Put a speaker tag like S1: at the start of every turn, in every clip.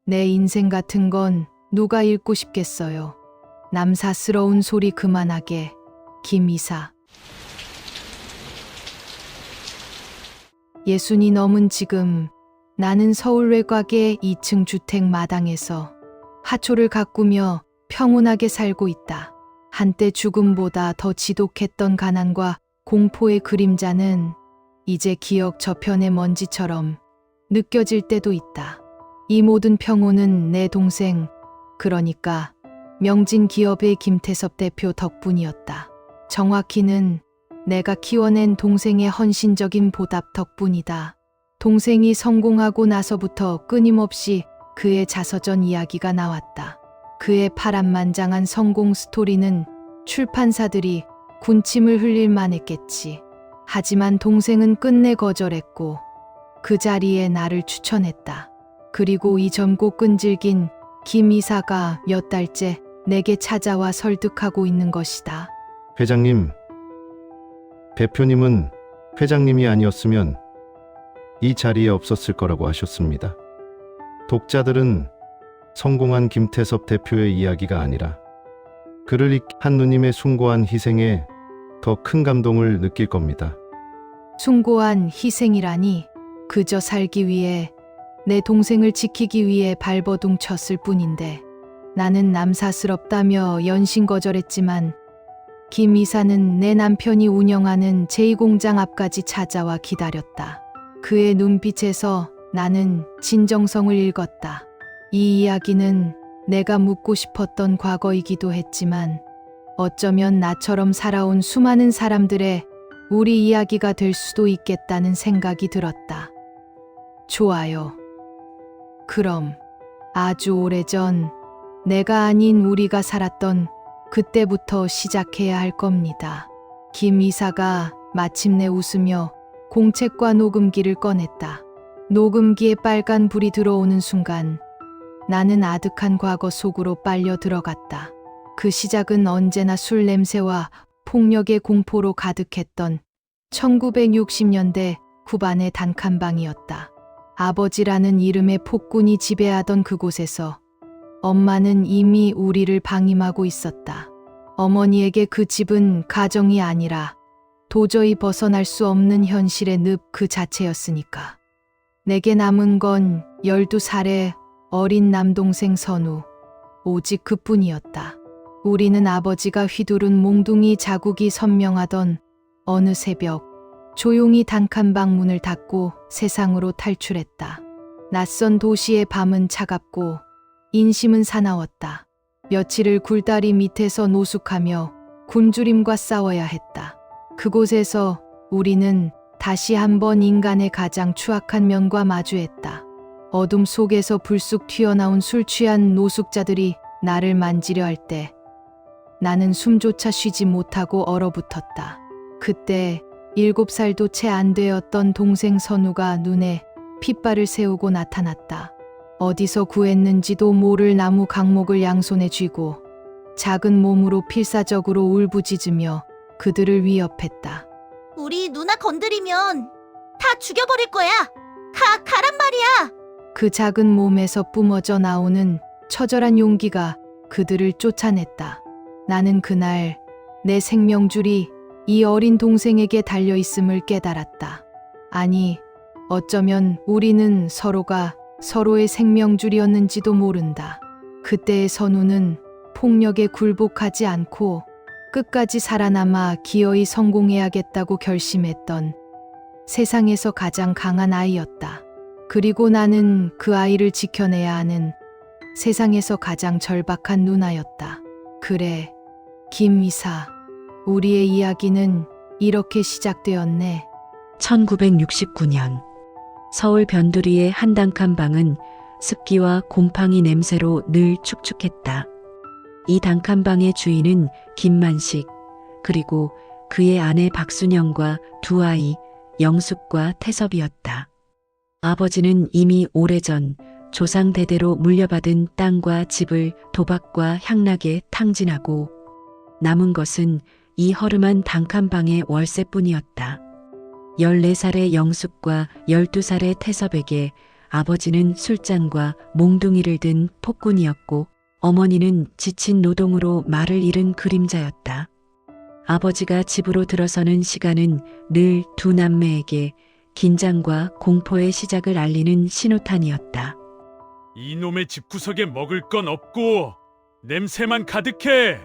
S1: 내 인생 같은 건 누가 읽고 싶겠어요. 남사스러운 소리 그만하게. 김이사. 60이 넘은 지금 나는 서울 외곽의 2층 주택 마당에서 하초를 가꾸며 평온하게 살고 있다. 한때 죽음보다 더 지독했던 가난과 공포의 그림자는 이제 기억 저편의 먼지처럼 느껴질 때도 있다. 이 모든 평온은 내 동생, 그러니까 명진 기업의 김태섭 대표 덕분이었다. 정확히는 내가 키워낸 동생의 헌신적인 보답 덕분이다. 동생이 성공하고 나서부터 끊임없이 그의 자서전 이야기가 나왔다. 그의 파란만장한 성공 스토리는 출판사들이 군침을 흘릴 만했겠지. 하지만 동생은 끝내 거절했고 그 자리에 나를 추천했다. 그리고 이 젊고 끈질긴 김 이사가 몇 달째 내게 찾아와 설득하고 있는 것이다.
S2: 회장님, 대표님은 회장님이 아니었으면 이 자리에 없었을 거라고 하셨습니다. 독자들은 성공한 김태섭 대표의 이야기가 아니라 그를 잇게 한 누님의 숭고한 희생에 더 큰 감동을 느낄 겁니다.
S1: 숭고한 희생이라니. 그저 살기 위해, 내 동생을 지키기 위해 발버둥 쳤을 뿐인데 나는 남사스럽다며 연신거절했지만 김 이사는 내 남편이 운영하는 제2공장 앞까지 찾아와 기다렸다. 그의 눈빛에서 나는 진정성을 읽었다. 이 이야기는 내가 묻고 싶었던 과거이기도 했지만 어쩌면 나처럼 살아온 수많은 사람들의 우리 이야기가 될 수도 있겠다는 생각이 들었다. 좋아요. 그럼 아주 오래전 내가 아닌 우리가 살았던 그때부터 시작해야 할 겁니다. 김 이사가 마침내 웃으며 공책과 녹음기를 꺼냈다. 녹음기에 빨간 불이 들어오는 순간 나는 아득한 과거 속으로 빨려 들어갔다. 그 시작은 언제나 술 냄새와 폭력의 공포로 가득했던 1960년대 후반의 단칸방이었다. 아버지라는 이름의 폭군이 지배하던 그곳에서 엄마는 이미 우리를 방임하고 있었다. 어머니에게 그 집은 가정이 아니라 도저히 벗어날 수 없는 현실의 늪 그 자체였으니까. 내게 남은 건 12살의 어린 남동생 선우, 오직 그뿐이었다. 우리는 아버지가 휘두른 몽둥이 자국이 선명하던 어느 새벽 조용히 단칸방 문을 닫고 세상으로 탈출했다. 낯선 도시의 밤은 차갑고 인심은 사나웠다. 며칠을 굴다리 밑에서 노숙하며 굶주림과 싸워야 했다. 그곳에서 우리는 다시 한번 인간의 가장 추악한 면과 마주했다. 어둠 속에서 불쑥 튀어나온 술 취한 노숙자들이 나를 만지려 할 때 나는 숨조차 쉬지 못하고 얼어붙었다. 그때 7살도 채 안 되었던 동생 선우가 눈에 핏발을 세우고 나타났다. 어디서 구했는지도 모를 나무 강목을 양손에 쥐고 작은 몸으로 필사적으로 울부짖으며 그들을 위협했다.
S3: 우리 누나 건드리면 다 죽여버릴 거야. 가란 말이야.
S1: 그 작은 몸에서 뿜어져 나오는 처절한 용기가 그들을 쫓아냈다. 나는 그날 내 생명줄이 이 어린 동생에게 달려있음을 깨달았다. 아니, 어쩌면 우리는 서로가 서로의 생명줄이었는지도 모른다. 그때의 선우는 폭력에 굴복하지 않고 끝까지 살아남아 기어이 성공해야겠다고 결심했던 세상에서 가장 강한 아이였다. 그리고 나는 그 아이를 지켜내야 하는 세상에서 가장 절박한 누나였다. 그래, 김 이사, 우리의 이야기는 이렇게 시작되었네.
S4: 1969년 서울 변두리의 한 단칸방은 습기와 곰팡이 냄새로 늘 축축했다. 이 단칸방의 주인은 김만식, 그리고 그의 아내 박순영과 두 아이 영숙과 태섭이었다. 아버지는 이미 오래전 조상 대대로 물려받은 땅과 집을 도박과 향락에 탕진하고 남은 것은 이 허름한 단칸방의 월세뿐이었다. 14살의 영숙과 12살의 태섭에게 아버지는 술잔과 몽둥이를 든 폭군이었고 어머니는 지친 노동으로 말을 잃은 그림자였다. 아버지가 집으로 들어서는 시간은 늘 두 남매에게 긴장과 공포의 시작을 알리는 신호탄이었다.
S5: 이놈의 집구석에 먹을 건 없고 냄새만 가득해.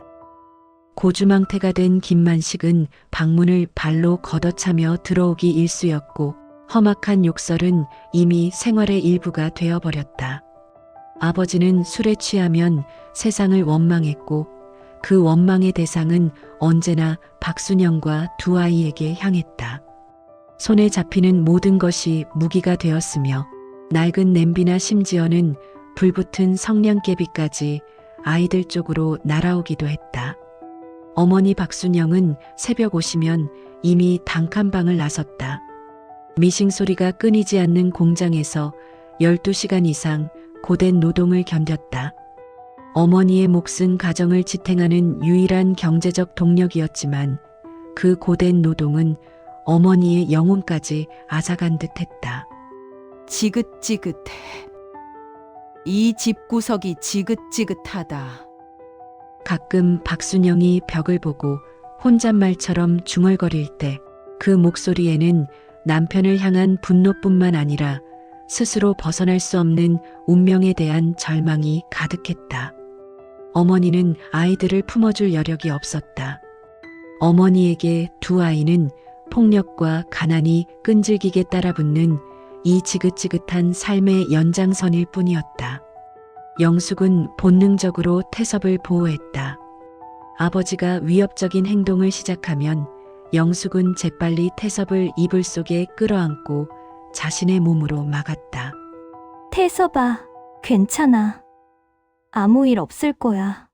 S4: 고주망태가 된 김만식은 방문을 발로 걷어차며 들어오기 일쑤였고 험악한 욕설은 이미 생활의 일부가 되어버렸다. 아버지는 술에 취하면 세상을 원망했고 그 원망의 대상은 언제나 박순영과 두 아이에게 향했다. 손에 잡히는 모든 것이 무기가 되었으며 낡은 냄비나 심지어는 불붙은 성냥개비까지 아이들 쪽으로 날아오기도 했다. 어머니 박순영은 새벽 오시면 이미 단칸방을 나섰다. 미싱 소리가 끊이지 않는 공장에서 12시간 이상 고된 노동을 견뎠다. 어머니의 몫은 가정을 지탱하는 유일한 경제적 동력이었지만 그 고된 노동은 어머니의 영혼까지 앗아간 듯했다.
S6: 지긋지긋해. 이 집구석이 지긋지긋하다.
S4: 가끔 박순영이 벽을 보고 혼잣말처럼 중얼거릴 때 그 목소리에는 남편을 향한 분노뿐만 아니라 스스로 벗어날 수 없는 운명에 대한 절망이 가득했다. 어머니는 아이들을 품어줄 여력이 없었다. 어머니에게 두 아이는 폭력과 가난이 끈질기게 따라붙는 이 지긋지긋한 삶의 연장선일 뿐이었다. 영숙은 본능적으로 태섭을 보호했다. 아버지가 위협적인 행동을 시작하면 영숙은 재빨리 태섭을 이불 속에 끌어안고 자신의 몸으로 막았다.
S7: 태섭아, 괜찮아. 아무 일 없을 거야.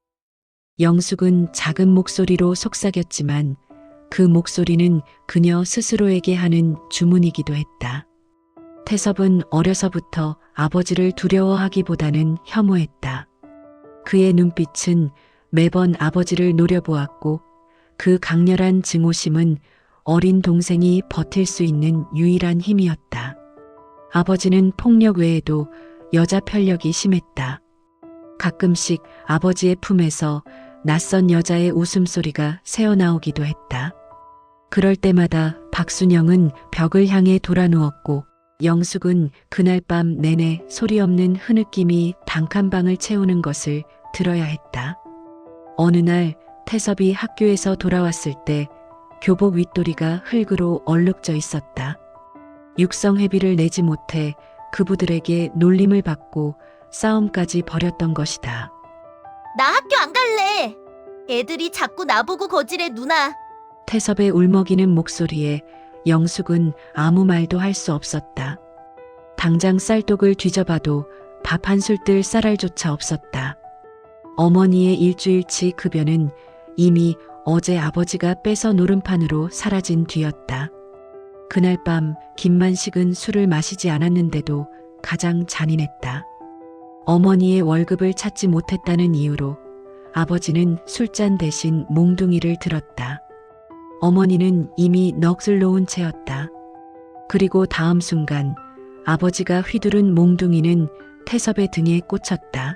S4: 영숙은 작은 목소리로 속삭였지만 그 목소리는 그녀 스스로에게 하는 주문이기도 했다. 태섭은 어려서부터 아버지를 두려워하기보다는 혐오했다. 그의 눈빛은 매번 아버지를 노려보았고 그 강렬한 증오심은 어린 동생이 버틸 수 있는 유일한 힘이었다. 아버지는 폭력 외에도 여자 편력이 심했다. 가끔씩 아버지의 품에서 낯선 여자의 웃음소리가 새어나오기도 했다. 그럴 때마다 박순영은 벽을 향해 돌아누웠고 영숙은 그날 밤 내내 소리 없는 흐느낌이 단칸방을 채우는 것을 들어야 했다. 어느 날 태섭이 학교에서 돌아왔을 때 교복 윗도리가 흙으로 얼룩져 있었다. 육성회비를 내지 못해 그부들에게 놀림을 받고 싸움까지 벌였던 것이다.
S3: 나 학교 안 갈래. 애들이 자꾸 나보고 거지래, 누나.
S4: 태섭의 울먹이는 목소리에 영숙은 아무 말도 할 수 없었다. 당장 쌀독을 뒤져봐도 밥 한 술 뜰 쌀알조차 없었다. 어머니의 일주일치 급여는 이미 어제 아버지가 빼서 노름판으로 사라진 뒤였다. 그날 밤 김만식은 술을 마시지 않았는데도 가장 잔인했다. 어머니의 월급을 찾지 못했다는 이유로 아버지는 술잔 대신 몽둥이를 들었다. 어머니는 이미 넋을 놓은 채였다. 그리고 다음 순간 아버지가 휘두른 몽둥이는 태섭의 등에 꽂혔다.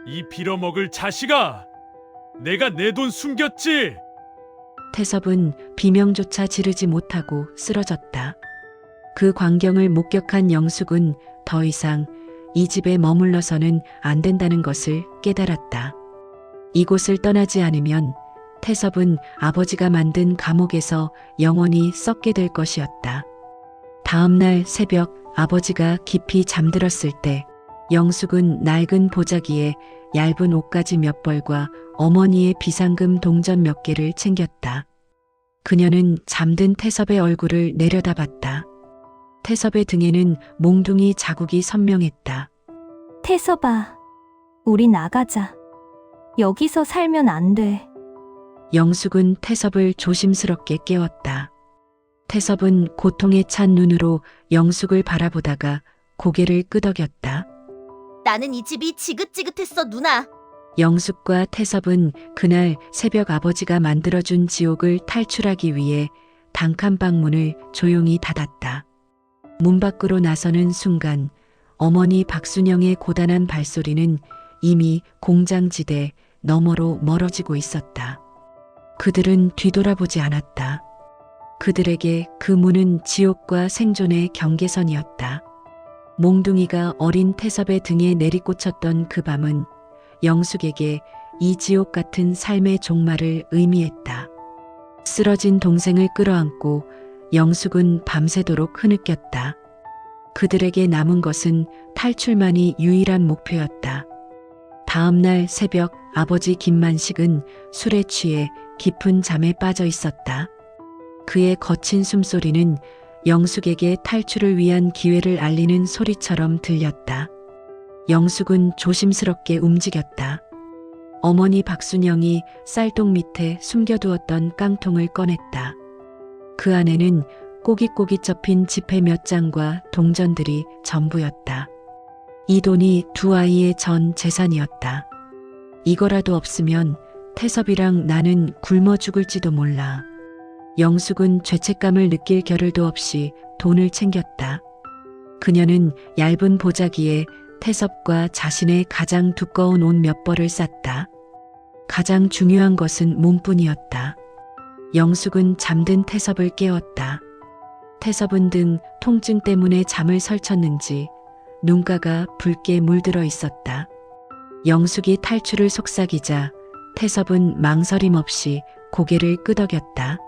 S5: 이 빌어먹을 자식아! 내가 내 돈 숨겼지?
S4: 태섭은 비명조차 지르지 못하고 쓰러졌다. 그 광경을 목격한 영숙은 더 이상 이 집에 머물러서는 안 된다는 것을 깨달았다. 이곳을 떠나지 않으면 태섭은 아버지가 만든 감옥에서 영원히 썩게 될 것이었다. 다음 날 새벽 아버지가 깊이 잠들었을 때 영숙은 낡은 보자기에 얇은 옷가지 몇 벌과 어머니의 비상금 동전 몇 개를 챙겼다. 그녀는 잠든 태섭의 얼굴을 내려다봤다. 태섭의 등에는 몽둥이 자국이 선명했다.
S7: 태섭아, 우리 나가자. 여기서 살면 안 돼.
S4: 영숙은 태섭을 조심스럽게 깨웠다. 태섭은 고통에 찬 눈으로 영숙을 바라보다가 고개를 끄덕였다.
S3: 나는 이 집이 지긋지긋했어, 누나.
S4: 영숙과 태섭은 그날 새벽 아버지가 만들어준 지옥을 탈출하기 위해 단칸방 문을 조용히 닫았다. 문 밖으로 나서는 순간 어머니 박순영의 고단한 발소리는 이미 공장지대 너머로 멀어지고 있었다. 그들은 뒤돌아보지 않았다. 그들에게 그 문은 지옥과 생존의 경계선이었다. 몽둥이가 어린 태섭의 등에 내리꽂혔던 그 밤은 영숙에게 이 지옥 같은 삶의 종말을 의미했다. 쓰러진 동생을 끌어안고 영숙은 밤새도록 흐느꼈다. 그들에게 남은 것은 탈출만이 유일한 목표였다. 다음 날 새벽 아버지 김만식은 술에 취해 깊은 잠에 빠져 있었다. 그의 거친 숨소리는 영숙에게 탈출을 위한 기회를 알리는 소리처럼 들렸다. 영숙은 조심스럽게 움직였다. 어머니 박순영이 쌀독 밑에 숨겨두었던 깡통을 꺼냈다. 그 안에는 꼬깃꼬깃 접힌 지폐 몇 장과 동전들이 전부였다. 이 돈이 두 아이의 전 재산이었다. 이거라도 없으면 태섭이랑 나는 굶어 죽을지도 몰라. 영숙은 죄책감을 느낄 겨를도 없이 돈을 챙겼다. 그녀는 얇은 보자기에 태섭과 자신의 가장 두꺼운 옷 몇 벌을 쌌다. 가장 중요한 것은 몸뿐이었다. 영숙은 잠든 태섭을 깨웠다. 태섭은 등 통증 때문에 잠을 설쳤는지 눈가가 붉게 물들어 있었다. 영숙이 탈출을 속삭이자 태섭은 망설임 없이 고개를 끄덕였다.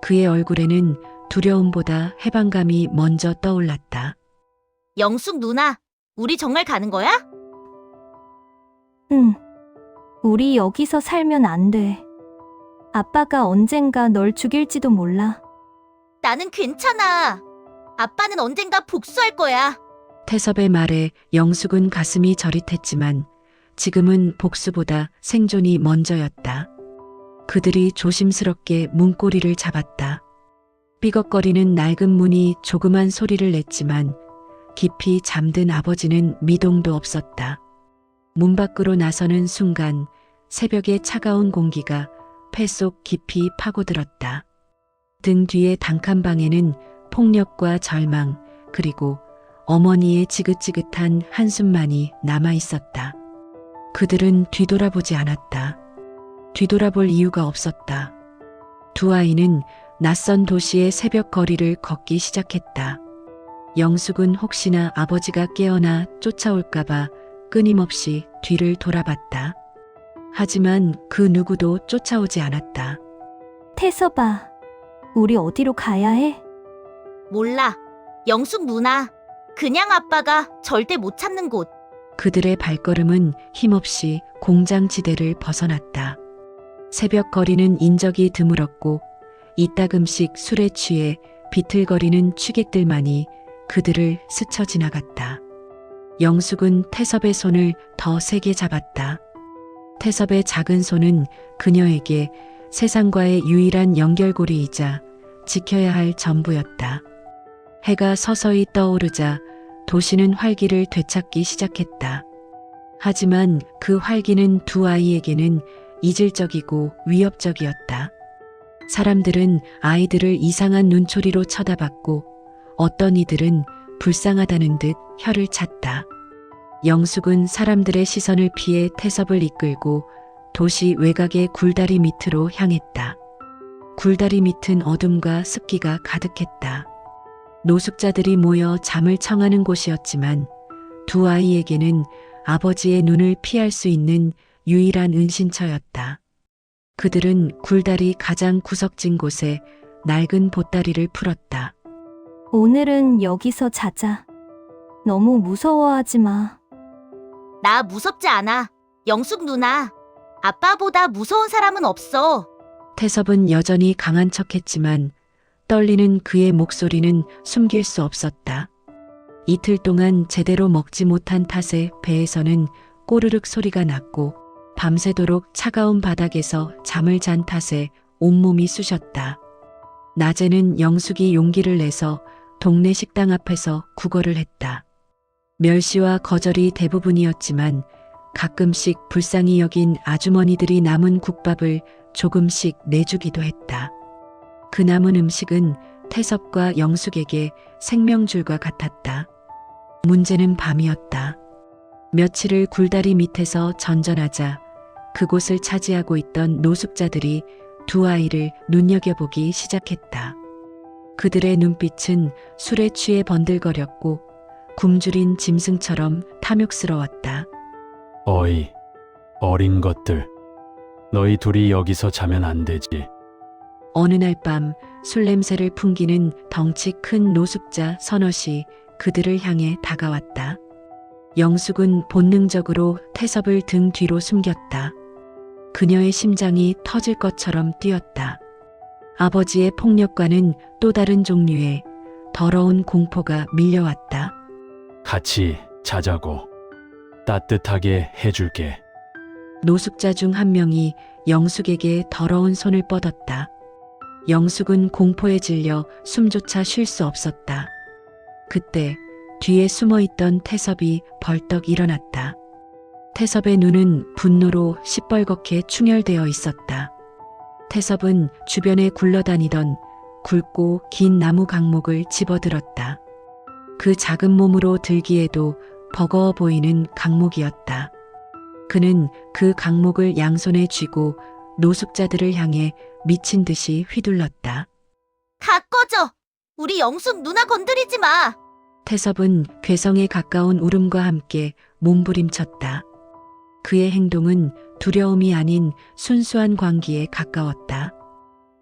S4: 그의 얼굴에는 두려움보다 해방감이 먼저 떠올랐다.
S3: 영숙 누나, 우리 정말 가는 거야?
S7: 응. 우리 여기서 살면 안 돼. 아빠가 언젠가 널 죽일지도 몰라.
S3: 나는 괜찮아. 아빠는 언젠가 복수할 거야.
S4: 태섭의 말에 영숙은 가슴이 저릿했지만 지금은 복수보다 생존이 먼저였다. 그들이 조심스럽게 문고리를 잡았다. 삐걱거리는 낡은 문이 조그만 소리를 냈지만 깊이 잠든 아버지는 미동도 없었다. 문 밖으로 나서는 순간 새벽의 차가운 공기가 폐 속 깊이 파고들었다. 등 뒤의 단칸방에는 폭력과 절망 그리고 어머니의 지긋지긋한 한숨만이 남아 있었다. 그들은 뒤돌아보지 않았다. 뒤돌아볼 이유가 없었다. 두 아이는 낯선 도시의 새벽 거리를 걷기 시작했다. 영숙은 혹시나 아버지가 깨어나 쫓아올까봐 끊임없이 뒤를 돌아봤다. 하지만 그 누구도 쫓아오지 않았다.
S7: 태섭아, 우리 어디로 가야 해?
S3: 몰라. 영숙 누나, 그냥 아빠가 절대 못 찾는 곳.
S4: 그들의 발걸음은 힘없이 공장지대를 벗어났다. 새벽 거리는 인적이 드물었고 이따금씩 술에 취해 비틀거리는 취객들만이 그들을 스쳐 지나갔다. 영숙은 태섭의 손을 더 세게 잡았다. 태섭의 작은 손은 그녀에게 세상과의 유일한 연결고리이자 지켜야 할 전부였다. 해가 서서히 떠오르자 도시는 활기를 되찾기 시작했다. 하지만 그 활기는 두 아이에게는 이질적이고 위협적이었다. 사람들은 아이들을 이상한 눈초리로 쳐다봤고 어떤 이들은 불쌍하다는 듯 혀를 찼다. 영숙은 사람들의 시선을 피해 태섭을 이끌고 도시 외곽의 굴다리 밑으로 향했다. 굴다리 밑은 어둠과 습기가 가득했다. 노숙자들이 모여 잠을 청하는 곳이었지만 두 아이에게는 아버지의 눈을 피할 수 있는 유일한 은신처였다. 그들은 굴다리 가장 구석진 곳에 낡은 보따리를 풀었다.
S7: 오늘은 여기서 자자. 너무 무서워하지 마.
S3: 나 무섭지 않아. 영숙 누나, 아빠보다 무서운 사람은 없어.
S4: 태섭은 여전히 강한 척했지만 떨리는 그의 목소리는 숨길 수 없었다. 이틀 동안 제대로 먹지 못한 탓에 배에서는 꼬르륵 소리가 났고 밤새도록 차가운 바닥에서 잠을 잔 탓에 온몸이 쑤셨다. 낮에는 영숙이 용기를 내서 동네 식당 앞에서 구걸을 했다. 멸시와 거절이 대부분이었지만 가끔씩 불쌍히 여긴 아주머니들이 남은 국밥을 조금씩 내주기도 했다. 그 남은 음식은 태섭과 영숙에게 생명줄과 같았다. 문제는 밤이었다. 며칠을 굴다리 밑에서 전전하자 그곳을 차지하고 있던 노숙자들이 두 아이를 눈여겨보기 시작했다. 그들의 눈빛은 술에 취해 번들거렸고 굶주린 짐승처럼 탐욕스러웠다.
S5: 어이, 어린 것들. 너희 둘이 여기서 자면 안 되지.
S4: 어느 날 밤 술 냄새를 풍기는 덩치 큰 노숙자 서넛이 그들을 향해 다가왔다. 영숙은 본능적으로 태섭을 등 뒤로 숨겼다. 그녀의 심장이 터질 것처럼 뛰었다. 아버지의 폭력과는 또 다른 종류의 더러운 공포가 밀려왔다.
S5: 같이 자자고. 따뜻하게 해줄게.
S4: 노숙자 중 한 명이 영숙에게 더러운 손을 뻗었다. 영숙은 공포에 질려 숨조차 쉴 수 없었다. 그때 뒤에 숨어있던 태섭이 벌떡 일어났다. 태섭의 눈은 분노로 시뻘겋게 충혈되어 있었다. 태섭은 주변에 굴러다니던 굵고 긴 나무 강목을 집어들었다. 그 작은 몸으로 들기에도 버거워 보이는 강목이었다. 그는 그 강목을 양손에 쥐고 노숙자들을 향해 미친 듯이 휘둘렀다.
S3: 다 꺼져! 우리 영숙 누나 건드리지 마!
S4: 태섭은 괴성에 가까운 울음과 함께 몸부림쳤다. 그의 행동은 두려움이 아닌 순수한 광기에 가까웠다.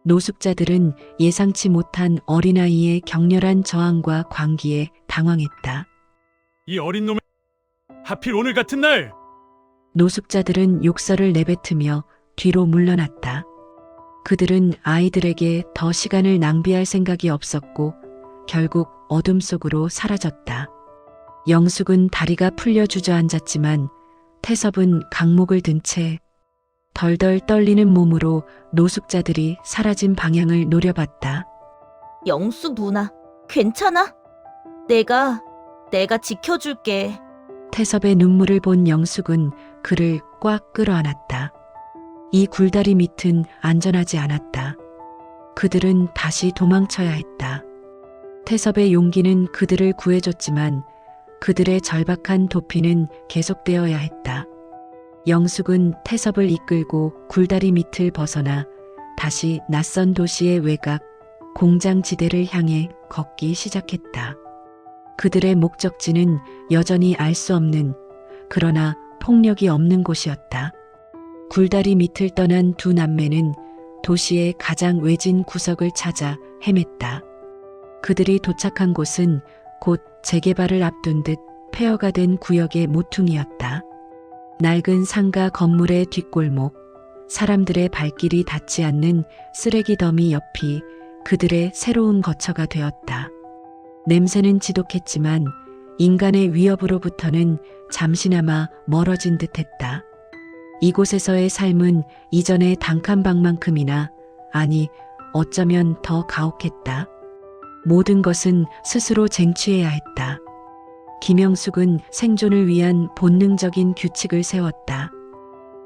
S4: 노숙자들은 예상치 못한 어린아이의 격렬한 저항과 광기에 당황했다.
S5: 이 어린 놈의 하필 오늘 같은 날.
S4: 노숙자들은 욕설을 내뱉으며 뒤로 물러났다. 그들은 아이들에게 더 시간을 낭비할 생각이 없었고 결국 어둠 속으로 사라졌다. 영숙은 다리가 풀려 주저앉았지만 태섭은 강목을 든 채 덜덜 떨리는 몸으로 노숙자들이 사라진 방향을 노려봤다.
S3: 영숙 누나, 괜찮아? 내가 지켜줄게.
S4: 태섭의 눈물을 본 영숙은 그를 꽉 끌어안았다. 이 굴다리 밑은 안전하지 않았다. 그들은 다시 도망쳐야 했다. 태섭의 용기는 그들을 구해줬지만 그들의 절박한 도피는 계속되어야 했다. 영숙은 태섭을 이끌고 굴다리 밑을 벗어나 다시 낯선 도시의 외곽, 공장지대를 향해 걷기 시작했다. 그들의 목적지는 여전히 알 수 없는, 그러나 폭력이 없는 곳이었다. 굴다리 밑을 떠난 두 남매는 도시의 가장 외진 구석을 찾아 헤맸다. 그들이 도착한 곳은 곧 재개발을 앞둔 듯 폐허가 된 구역의 모퉁이였다. 낡은 상가 건물의 뒷골목, 사람들의 발길이 닿지 않는 쓰레기 더미 옆이 그들의 새로운 거처가 되었다. 냄새는 지독했지만 인간의 위협으로부터는 잠시나마 멀어진 듯했다. 이곳에서의 삶은 이전의 단칸방만큼이나, 아니 어쩌면 더 가혹했다. 모든 것은 스스로 쟁취해야 했다. 김영숙은 생존을 위한 본능적인 규칙을 세웠다.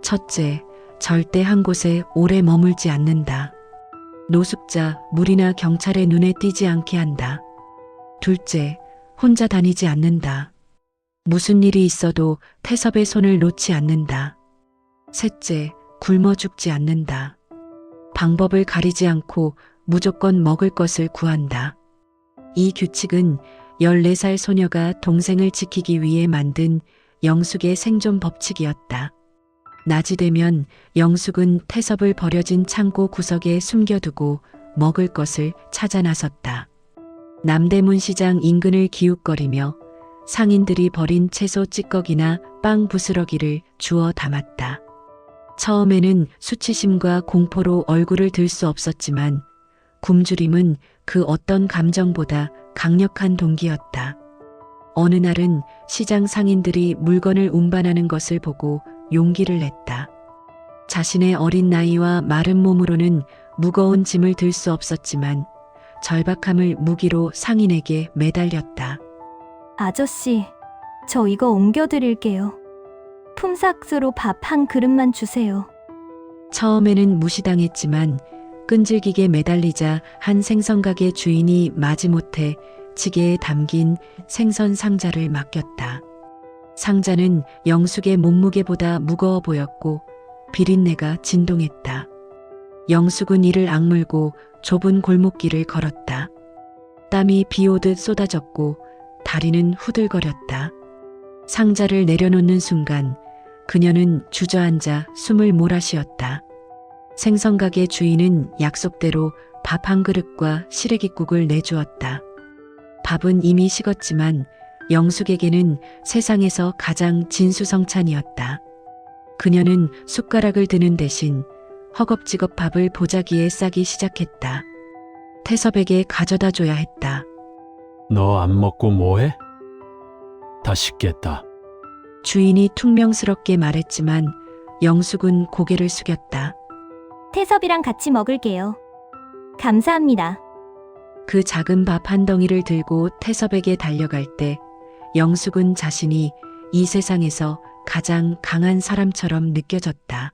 S4: 첫째, 절대 한 곳에 오래 머물지 않는다. 노숙자, 물이나 경찰의 눈에 띄지 않게 한다. 둘째, 혼자 다니지 않는다. 무슨 일이 있어도 태섭의 손을 놓지 않는다. 셋째, 굶어 죽지 않는다. 방법을 가리지 않고 무조건 먹을 것을 구한다. 이 규칙은 14살 소녀가 동생을 지키기 위해 만든 영숙의 생존 법칙이었다. 낮이 되면 영숙은 태섭을 버려진 창고 구석에 숨겨두고 먹을 것을 찾아 나섰다. 남대문 시장 인근을 기웃거리며 상인들이 버린 채소 찌꺼기나 빵 부스러기를 주워 담았다. 처음에는 수치심과 공포로 얼굴을 들 수 없었지만 굶주림은 그 어떤 감정보다 강력한 동기였다. 어느 날은 시장 상인들이 물건을 운반하는 것을 보고 용기를 냈다. 자신의 어린 나이와 마른 몸으로는 무거운 짐을 들 수 없었지만 절박함을 무기로 상인에게 매달렸다.
S7: 아저씨, 저 이거 옮겨드릴게요. 품삯으로 밥 한 그릇만 주세요.
S4: 처음에는 무시당했지만 끈질기게 매달리자 한 생선가게 주인이 마지못해 지게에 담긴 생선 상자를 맡겼다. 상자는 영숙의 몸무게보다 무거워 보였고 비린내가 진동했다. 영숙은 이를 악물고 좁은 골목길을 걸었다. 땀이 비 오듯 쏟아졌고 다리는 후들거렸다. 상자를 내려놓는 순간 그녀는 주저앉아 숨을 몰아쉬었다. 생선가게 주인은 약속대로 밥 한 그릇과 시래기국을 내주었다. 밥은 이미 식었지만 영숙에게는 세상에서 가장 진수성찬이었다. 그녀는 숟가락을 드는 대신 허겁지겁 밥을 보자기에 싸기 시작했다. 태섭에게 가져다 줘야 했다.
S5: 너 안 먹고 뭐해? 다 식겠다.
S4: 주인이 퉁명스럽게 말했지만 영숙은 고개를 숙였다.
S7: 태섭이랑 같이 먹을게요. 감사합니다.
S4: 그 작은 밥 한 덩이를 들고 태섭에게 달려갈 때 영숙은 자신이 이 세상에서 가장 강한 사람처럼 느껴졌다.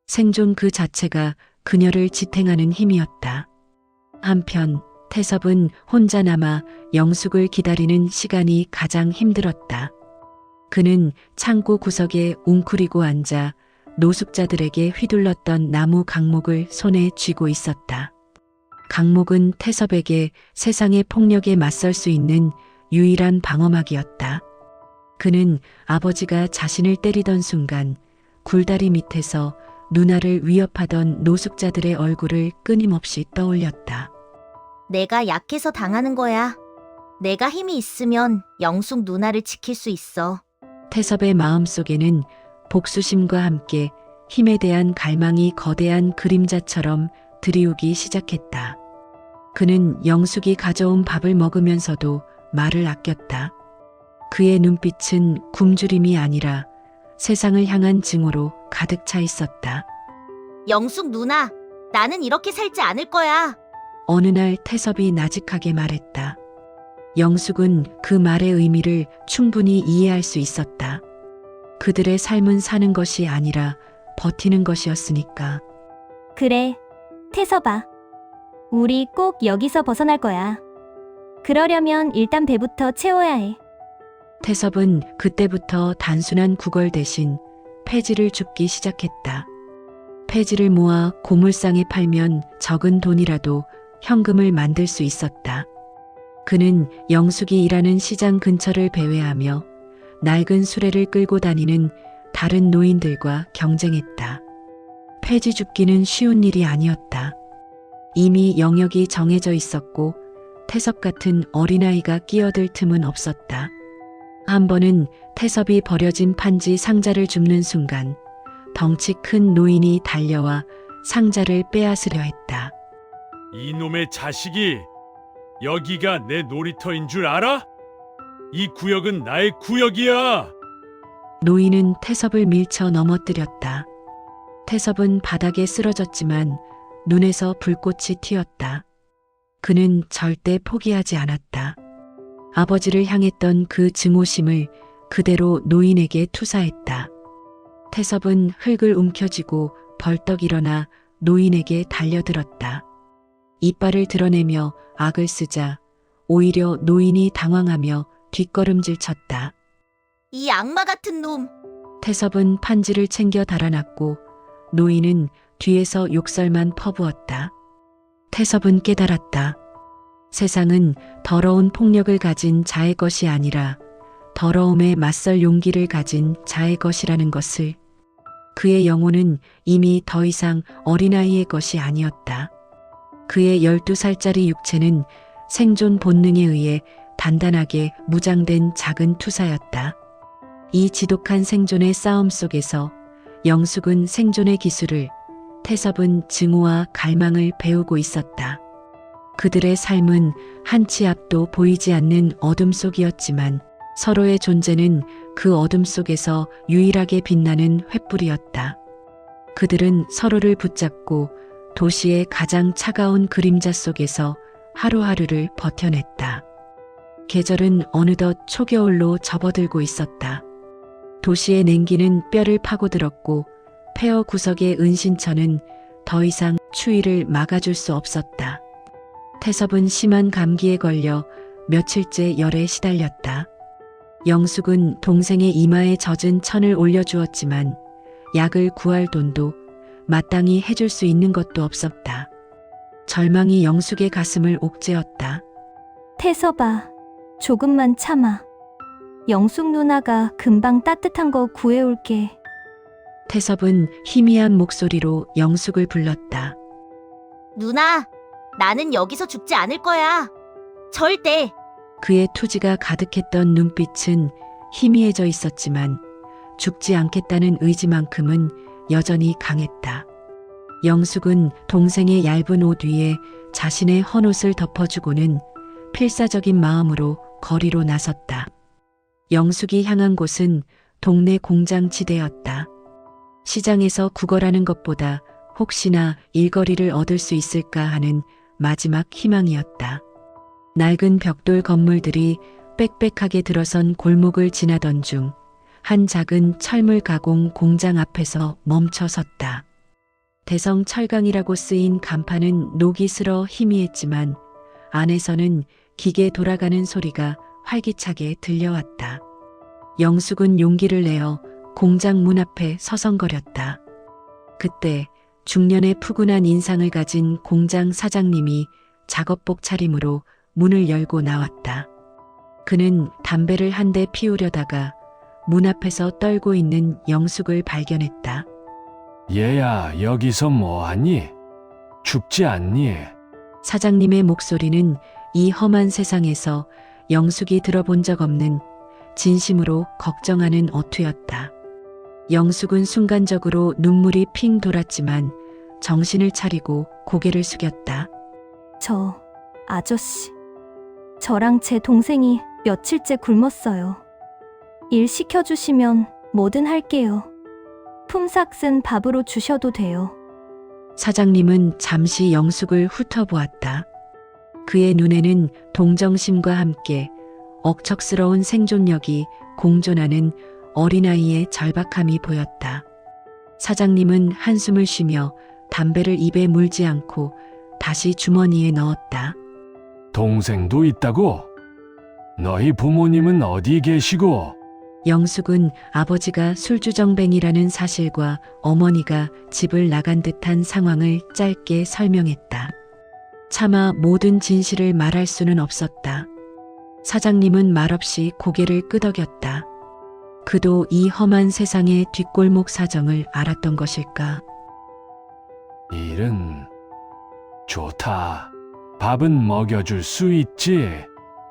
S4: 생존 그 자체가 그녀를 지탱하는 힘이었다. 한편 태섭은 혼자 남아 영숙을 기다리는 시간이 가장 힘들었다. 그는 창고 구석에 웅크리고 앉아 노숙자들에게 휘둘렀던 나무 강목을 손에 쥐고 있었다. 강목은 태섭에게 세상의 폭력에 맞설 수 있는 유일한 방어막이었다. 그는 아버지가 자신을 때리던 순간 굴다리 밑에서 누나를 위협하던 노숙자들의 얼굴을 끊임없이 떠올렸다.
S3: 내가 약해서 당하는 거야. 내가 힘이 있으면 영숙 누나를 지킬 수 있어.
S4: 태섭의 마음속에는 복수심과 함께 힘에 대한 갈망이 거대한 그림자처럼 들이우기 시작했다. 그는 영숙이 가져온 밥을 먹으면서도 말을 아꼈다. 그의 눈빛은 굶주림이 아니라 세상을 향한 증오로 가득 차 있었다.
S3: 영숙 누나, 나는 이렇게 살지 않을 거야.
S4: 어느 날 태섭이 나직하게 말했다. 영숙은 그 말의 의미를 충분히 이해할 수 있었다. 그들의 삶은 사는 것이 아니라 버티는 것이었으니까.
S7: 그래, 태섭아. 우리 꼭 여기서 벗어날 거야. 그러려면 일단 배부터 채워야 해.
S4: 태섭은 그때부터 단순한 구걸 대신 폐지를 줍기 시작했다. 폐지를 모아 고물상에 팔면 적은 돈이라도 현금을 만들 수 있었다. 그는 영숙이 일하는 시장 근처를 배회하며 낡은 수레를 끌고 다니는 다른 노인들과 경쟁했다. 폐지 줍기는 쉬운 일이 아니었다. 이미 영역이 정해져 있었고 태섭 같은 어린아이가 끼어들 틈은 없었다. 한 번은 태섭이 버려진 판지 상자를 줍는 순간 덩치 큰 노인이 달려와 상자를 빼앗으려 했다.
S8: 이놈의 자식이 여기가 내 놀이터인 줄 알아? 이 구역은 나의 구역이야.
S4: 노인은 태섭을 밀쳐 넘어뜨렸다. 태섭은 바닥에 쓰러졌지만 눈에서 불꽃이 튀었다. 그는 절대 포기하지 않았다. 아버지를 향했던 그 증오심을 그대로 노인에게 투사했다. 태섭은 흙을 움켜쥐고 벌떡 일어나 노인에게 달려들었다. 이빨을 드러내며 악을 쓰자 오히려 노인이 당황하며 뒷걸음질 쳤다.
S3: 이 악마 같은 놈.
S4: 태섭은 판지를 챙겨 달아났고 노인은 뒤에서 욕설만 퍼부었다. 태섭은 깨달았다. 세상은 더러운 폭력을 가진 자의 것이 아니라 더러움에 맞설 용기를 가진 자의 것이라는 것을. 그의 영혼은 이미 더 이상 어린아이의 것이 아니었다. 그의 12살짜리 육체는 생존 본능에 의해 단단하게 무장된 작은 투사였다. 이 지독한 생존의 싸움 속에서 영숙은 생존의 기술을, 태섭은 증오와 갈망을 배우고 있었다. 그들의 삶은 한 치 앞도 보이지 않는 어둠 속이었지만 서로의 존재는 그 어둠 속에서 유일하게 빛나는 횃불이었다. 그들은 서로를 붙잡고 도시의 가장 차가운 그림자 속에서 하루하루를 버텨냈다. 계절은 어느덧 초겨울로 접어들고 있었다. 도시의 냉기는 뼈를 파고들었고 폐허 구석의 은신처는 더 이상 추위를 막아줄 수 없었다. 태섭은 심한 감기에 걸려 며칠째 열에 시달렸다. 영숙은 동생의 이마에 젖은 천을 올려주었지만 약을 구할 돈도 마땅히 해줄 수 있는 것도 없었다. 절망이 영숙의 가슴을 옥죄었다.
S7: 태서봐, 조금만 참아. 영숙 누나가 금방 따뜻한 거 구해올게.
S4: 태섭은 희미한 목소리로 영숙을 불렀다.
S3: 누나, 나는 여기서 죽지 않을 거야. 절대.
S4: 그의 투지가 가득했던 눈빛은 희미해져 있었지만 죽지 않겠다는 의지만큼은 여전히 강했다. 영숙은 동생의 얇은 옷 위에 자신의 헌옷을 덮어주고는 필사적인 마음으로 거리로 나섰다. 영숙이 향한 곳은 동네 공장지대였다. 시장에서 구걸하는 것보다 혹시나 일거리를 얻을 수 있을까 하는 마지막 희망이었다. 낡은 벽돌 건물들이 빽빽하게 들어선 골목을 지나던 중 한 작은 철물 가공 공장 앞에서 멈춰 섰다. 대성 철강이라고 쓰인 간판은 녹이 슬어 희미했지만 안에서는 기계 돌아가는 소리가 활기차게 들려왔다. 영숙은 용기를 내어 공장 문 앞에 서성거렸다. 그때 중년의 푸근한 인상을 가진 공장 사장님이 작업복 차림으로 문을 열고 나왔다. 그는 담배를 한 대 피우려다가 문 앞에서 떨고 있는 영숙을 발견했다.
S8: 얘야, 여기서 뭐하니? 춥지 않니?
S4: 사장님의 목소리는 이 험한 세상에서 영숙이 들어본 적 없는 진심으로 걱정하는 어투였다. 영숙은 순간적으로 눈물이 핑 돌았지만 정신을 차리고 고개를 숙였다.
S7: 저 아저씨, 저랑 제 동생이 며칠째 굶었어요. 일 시켜주시면 뭐든 할게요. 품삯 쓴 밥으로 주셔도 돼요.
S4: 사장님은 잠시 영숙을 훑어보았다. 그의 눈에는 동정심과 함께 억척스러운 생존력이 공존하는 어린아이의 절박함이 보였다. 사장님은 한숨을 쉬며 담배를 입에 물지 않고 다시 주머니에 넣었다.
S8: 동생도 있다고? 너희 부모님은 어디 계시고?
S4: 영숙은 아버지가 술주정뱅이라는 사실과 어머니가 집을 나간 듯한 상황을 짧게 설명했다. 차마 모든 진실을 말할 수는 없었다. 사장님은 말없이 고개를 끄덕였다. 그도 이 험한 세상의 뒷골목 사정을 알았던 것일까?
S8: 일은 좋다. 밥은 먹여줄 수 있지.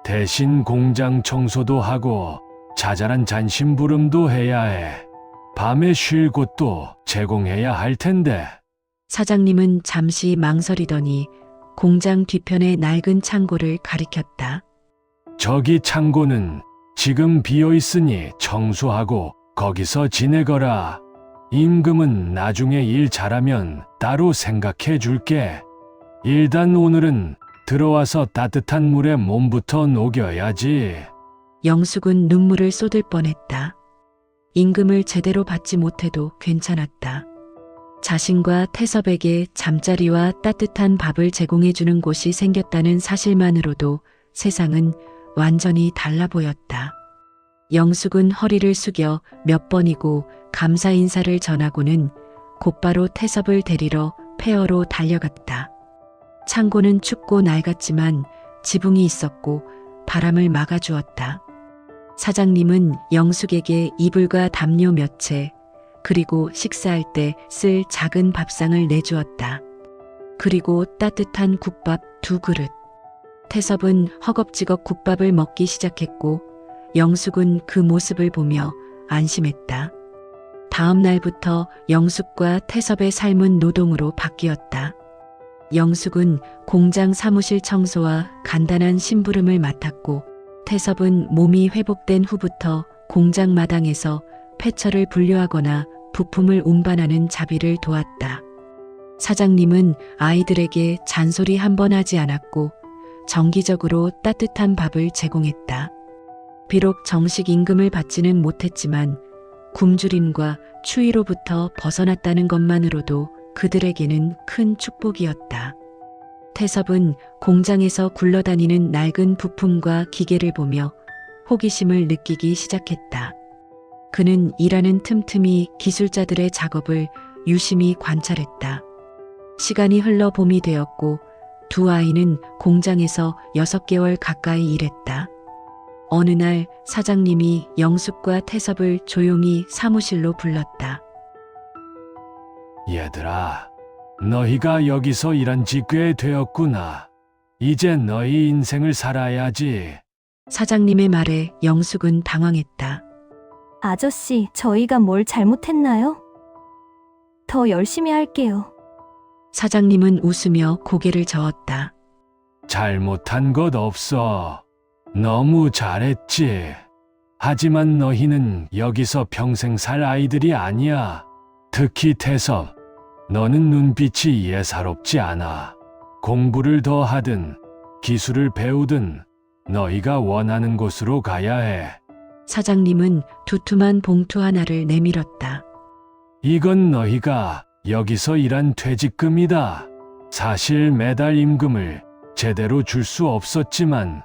S8: 대신 공장 청소도 하고 자잘한 잔심부름도 해야 해. 밤에 쉴 곳도 제공해야 할 텐데.
S4: 사장님은 잠시 망설이더니 공장 뒤편의 낡은 창고를 가리켰다.
S8: 저기 창고는 지금 비어 있으니 청소하고 거기서 지내거라. 임금은 나중에 일 잘하면 따로 생각해 줄게. 일단 오늘은 들어와서 따뜻한 물에 몸부터 녹여야지.
S4: 영숙은 눈물을 쏟을 뻔했다. 임금을 제대로 받지 못해도 괜찮았다. 자신과 태섭에게 잠자리와 따뜻한 밥을 제공해주는 곳이 생겼다는 사실만으로도 세상은 완전히 달라 보였다. 영숙은 허리를 숙여 몇 번이고 감사 인사를 전하고는 곧바로 태섭을 데리러 폐허로 달려갔다. 창고는 춥고 낡았지만 지붕이 있었고 바람을 막아주었다. 사장님은 영숙에게 이불과 담요 몇 채, 그리고 식사할 때 쓸 작은 밥상을 내주었다. 그리고 따뜻한 국밥 2그릇. 태섭은 허겁지겁 국밥을 먹기 시작했고 영숙은 그 모습을 보며 안심했다. 다음 날부터 영숙과 태섭의 삶은 노동으로 바뀌었다. 영숙은 공장 사무실 청소와 간단한 심부름을 맡았고 태섭은 몸이 회복된 후부터 공장 마당에서 폐철을 분류하거나 부품을 운반하는 자비를 도왔다. 사장님은 아이들에게 잔소리 한 번 하지 않았고 정기적으로 따뜻한 밥을 제공했다. 비록 정식 임금을 받지는 못했지만 굶주림과 추위로부터 벗어났다는 것만으로도 그들에게는 큰 축복이었다. 태섭은 공장에서 굴러다니는 낡은 부품과 기계를 보며 호기심을 느끼기 시작했다. 그는 일하는 틈틈이 기술자들의 작업을 유심히 관찰했다. 시간이 흘러 봄이 되었고 두 아이는 공장에서 6개월 가까이 일했다. 어느 날 사장님이 영숙과 태섭을 조용히 사무실로 불렀다.
S8: 얘들아, 너희가 여기서 일한 지 꽤 되었구나. 이제 너희 인생을 살아야지.
S4: 사장님의 말에 영숙은 당황했다.
S7: 아저씨, 저희가 뭘 잘못했나요? 더 열심히 할게요.
S4: 사장님은 웃으며 고개를 저었다.
S8: 잘못한 것 없어. 너무 잘했지. 하지만 너희는 여기서 평생 살 아이들이 아니야. 특히 태섭, 너는 눈빛이 예사롭지 않아. 공부를 더 하든 기술을 배우든 너희가 원하는 곳으로 가야 해.
S4: 사장님은 두툼한 봉투 하나를 내밀었다.
S8: 이건 너희가 여기서 일한 퇴직금이다. 사실 매달 임금을 제대로 줄 수 없었지만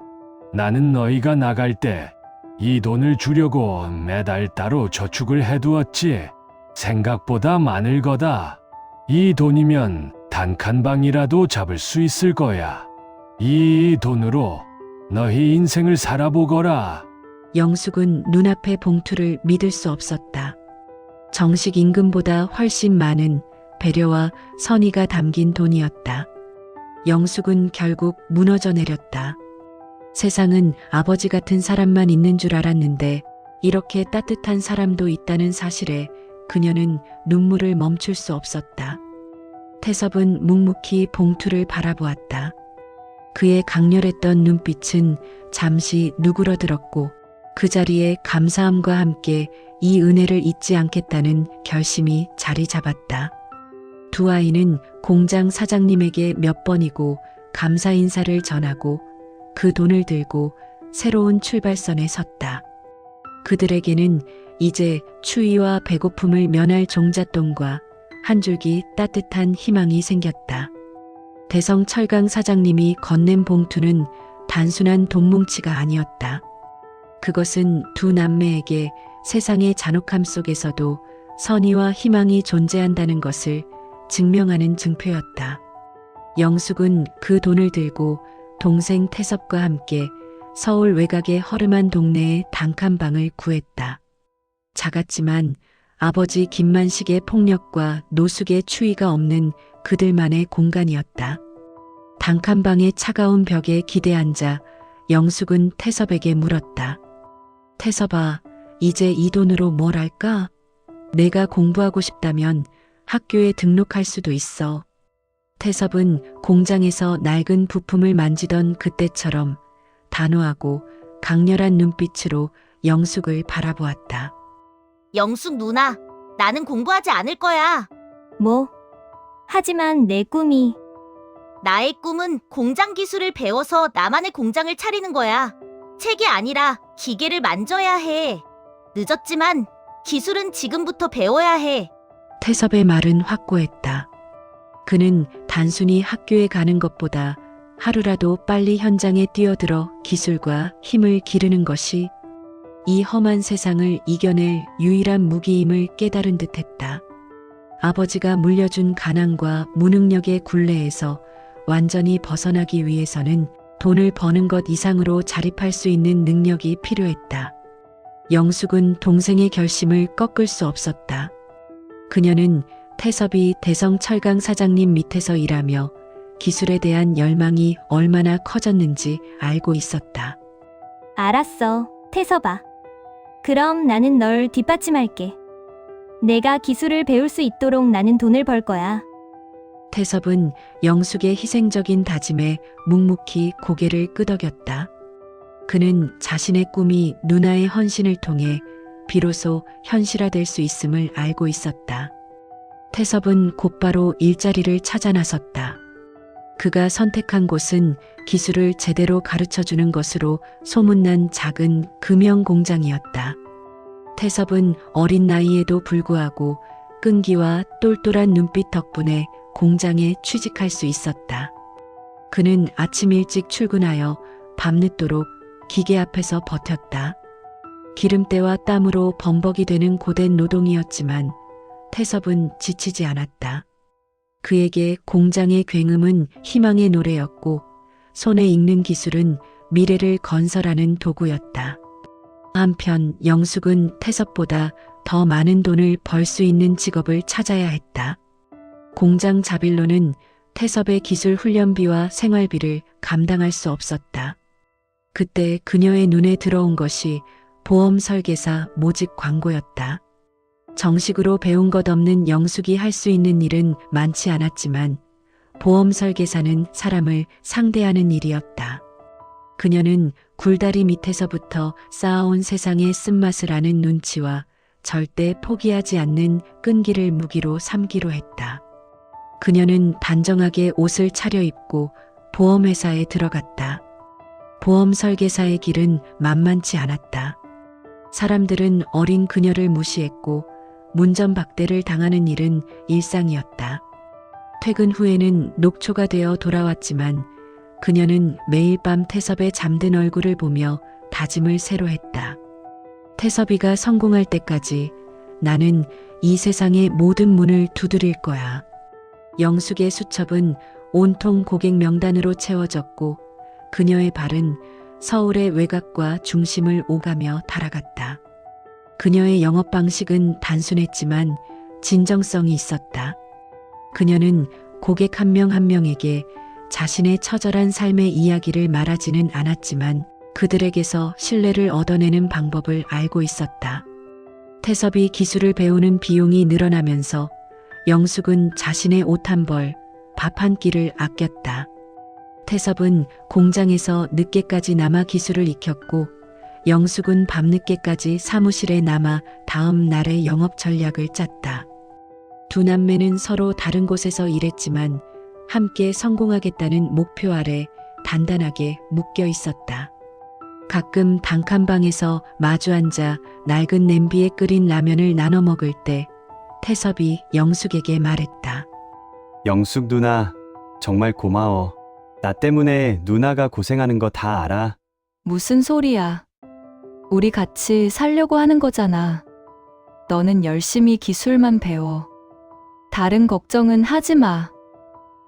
S8: 나는 너희가 나갈 때 이 돈을 주려고 매달 따로 저축을 해두었지. 생각보다 많을 거다. 이 돈이면 단칸방이라도 잡을 수 있을 거야. 이 돈으로 너희 인생을 살아보거라.
S4: 영숙은 눈앞의 봉투를 믿을 수 없었다. 정식 임금보다 훨씬 많은 배려와 선의가 담긴 돈이었다. 영숙은 결국 무너져 내렸다. 세상은 아버지 같은 사람만 있는 줄 알았는데 이렇게 따뜻한 사람도 있다는 사실에 그녀는 눈물을 멈출 수 없었다. 태섭은 묵묵히 봉투를 바라보았다. 그의 강렬했던 눈빛은 잠시 누그러들었고 그 자리에 감사함과 함께 이 은혜를 잊지 않겠다는 결심이 자리 잡았다. 두 아이는 공장 사장님에게 몇 번이고 감사 인사를 전하고 그 돈을 들고 새로운 출발선에 섰다. 그들에게는 이제 추위와 배고픔을 면할 종잣돈과 한 줄기 따뜻한 희망이 생겼다. 대성철강 사장님이 건넨 봉투는 단순한 돈뭉치가 아니었다. 그것은 두 남매에게 세상의 잔혹함 속에서도 선의와 희망이 존재한다는 것을 증명하는 증표였다. 영숙은 그 돈을 들고 동생 태섭과 함께 서울 외곽의 허름한 동네의 단칸방을 구했다. 작았지만 아버지 김만식의 폭력과 노숙의 추위가 없는 그들만의 공간이었다. 단칸방의 차가운 벽에 기대 앉아 영숙은 태섭에게 물었다. 태섭아, 이제 이 돈으로 뭘 할까? 내가 공부하고 싶다면 학교에 등록할 수도 있어. 태섭은 공장에서 낡은 부품을 만지던 그때처럼 단호하고 강렬한 눈빛으로 영숙을 바라보았다.
S3: 영숙 누나, 나는 공부하지 않을 거야.
S7: 뭐? 하지만 내 꿈이
S3: 나의 꿈은 공장 기술을 배워서 나만의 공장을 차리는 거야. 책이 아니라 기계를 만져야 해. 늦었지만 기술은 지금부터 배워야 해.
S4: 태섭의 말은 확고했다. 그는 단순히 학교에 가는 것보다 하루라도 빨리 현장에 뛰어들어 기술과 힘을 기르는 것이 이 험한 세상을 이겨낼 유일한 무기임을 깨달은 듯했다. 아버지가 물려준 가난과 무능력의 굴레에서 완전히 벗어나기 위해서는 돈을 버는 것 이상으로 자립할 수 있는 능력이 필요했다. 영숙은 동생의 결심을 꺾을 수 없었다. 그녀는 태섭이 대성철강 사장님 밑에서 일하며 기술에 대한 열망이 얼마나 커졌는지 알고 있었다.
S7: 알았어, 태섭아. 그럼 나는 널 뒷받침할게. 내가 기술을 배울 수 있도록 나는 돈을 벌 거야.
S4: 태섭은 영숙의 희생적인 다짐에 묵묵히 고개를 끄덕였다. 그는 자신의 꿈이 누나의 헌신을 통해 비로소 현실화될 수 있음을 알고 있었다. 태섭은 곧바로 일자리를 찾아 나섰다. 그가 선택한 곳은 기술을 제대로 가르쳐주는 것으로 소문난 작은 금형 공장이었다. 태섭은 어린 나이에도 불구하고 끈기와 똘똘한 눈빛 덕분에 공장에 취직할 수 있었다. 그는 아침 일찍 출근하여 밤늦도록 기계 앞에서 버텼다. 기름때와 땀으로 범벅이 되는 고된 노동이었지만 태섭은 지치지 않았다. 그에게 공장의 굉음은 희망의 노래였고 손에 익는 기술은 미래를 건설하는 도구였다. 한편 영숙은 태섭보다 더 많은 돈을 벌 수 있는 직업을 찾아야 했다. 공장 자빌로는 태섭의 기술 훈련비와 생활비를 감당할 수 없었다. 그때 그녀의 눈에 들어온 것이 보험 설계사 모집 광고였다. 정식으로 배운 것 없는 영숙이 할 수 있는 일은 많지 않았지만 보험 설계사는 사람을 상대하는 일이었다. 그녀는 굴다리 밑에서부터 쌓아온 세상의 쓴맛을 아는 눈치와 절대 포기하지 않는 끈기를 무기로 삼기로 했다. 그녀는 단정하게 옷을 차려입고 보험회사에 들어갔다. 보험 설계사의 길은 만만치 않았다. 사람들은 어린 그녀를 무시했고 문전박대를 당하는 일은 일상이었다. 퇴근 후에는 녹초가 되어 돌아왔지만 그녀는 매일 밤 태섭의 잠든 얼굴을 보며 다짐을 새로 했다. 태섭이가 성공할 때까지 나는 이 세상의 모든 문을 두드릴 거야. 영숙의 수첩은 온통 고객 명단으로 채워졌고 그녀의 발은 서울의 외곽과 중심을 오가며 달아갔다. 그녀의 영업 방식은 단순했지만 진정성이 있었다. 그녀는 고객 한 명 한 명에게 자신의 처절한 삶의 이야기를 말하지는 않았지만 그들에게서 신뢰를 얻어내는 방법을 알고 있었다. 태섭이 기술을 배우는 비용이 늘어나면서 영숙은 자신의 옷 한 벌, 밥 한 끼를 아꼈다. 태섭은 공장에서 늦게까지 남아 기술을 익혔고 영숙은 밤늦게까지 사무실에 남아 다음 날의 영업 전략을 짰다. 두 남매는 서로 다른 곳에서 일했지만 함께 성공하겠다는 목표 아래 단단하게 묶여 있었다. 가끔 단칸방에서 마주 앉아 낡은 냄비에 끓인 라면을 나눠 먹을 때 태섭이 영숙에게 말했다.
S5: 영숙 누나, 정말 고마워. 나 때문에 누나가 고생하는 거 다 알아.
S6: 무슨 소리야. 우리 같이 살려고 하는 거잖아. 너는 열심히 기술만 배워. 다른 걱정은 하지 마.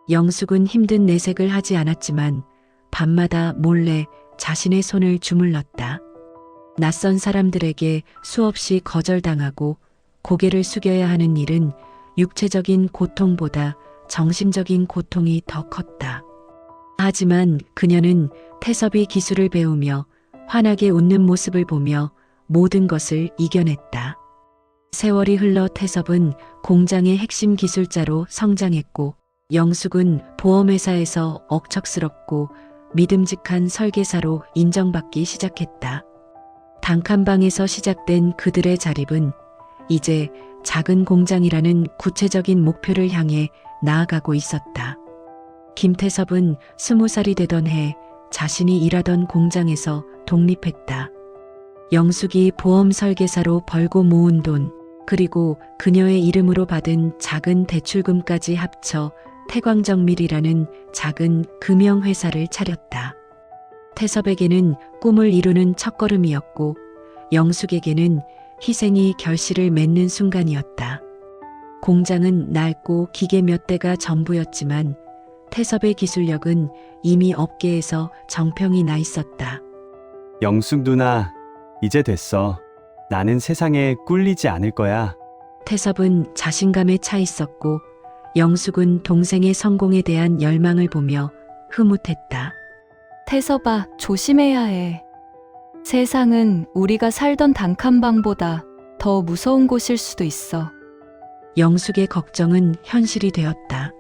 S4: 영숙은 힘든 내색을 하지 않았지만 밤마다 몰래 자신의 손을 주물렀다. 낯선 사람들에게 수없이 거절당하고 고개를 숙여야 하는 일은 육체적인 고통보다 정신적인 고통이 더 컸다. 하지만 그녀는 태섭이 기술을 배우며 환하게 웃는 모습을 보며 모든 것을 이겨냈다. 세월이 흘러 태섭은 공장의 핵심 기술자로 성장했고 영숙은 보험회사에서 억척스럽고 믿음직한 설계사로 인정받기 시작했다. 단칸방에서 시작된 그들의 자립은 이제 작은 공장이라는 구체적인 목표를 향해 나아가고 있었다. 김태섭은 20살이 되던 해 자신이 일하던 공장에서 독립했다. 영숙이 보험 설계사로 벌고 모은 돈, 그리고 그녀의 이름으로 받은 작은 대출금까지 합쳐 태광정밀이라는 작은 금융회사를 차렸다. 태섭에게는 꿈을 이루는 첫걸음이었고 영숙에게는 희생이 결실을 맺는 순간이었다. 공장은 낡고 기계 몇 대가 전부였지만 태섭의 기술력은 이미 업계에서 정평이 나 있었다.
S5: 영숙 누나, 이제 됐어. 나는 세상에 꿀리지 않을 거야.
S4: 태섭은 자신감에 차 있었고 영숙은 동생의 성공에 대한 열망을 보며 흐뭇했다.
S6: 태섭아, 조심해야 해. 세상은 우리가 살던 단칸방보다 더 무서운 곳일 수도 있어.
S4: 영숙의 걱정은 현실이 되었다.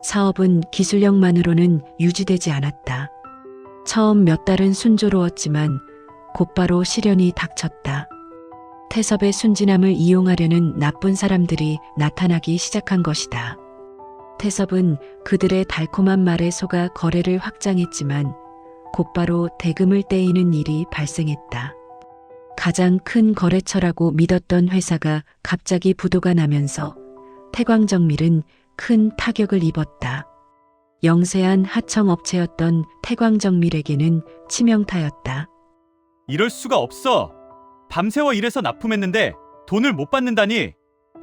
S4: 사업은 기술력만으로는 유지되지 않았다. 처음 몇 달은 순조로웠지만 곧바로 시련이 닥쳤다. 태섭의 순진함을 이용하려는 나쁜 사람들이 나타나기 시작한 것이다. 태섭은 그들의 달콤한 말에 속아 거래를 확장했지만 곧바로 대금을 떼이는 일이 발생했다. 가장 큰 거래처라고 믿었던 회사가 갑자기 부도가 나면서 태광정밀은 큰 타격을 입었다. 영세한 하청업체였던 태광정밀에게는 치명타였다.
S5: 이럴 수가 없어. 밤새워 일해서 납품했는데 돈을 못 받는다니.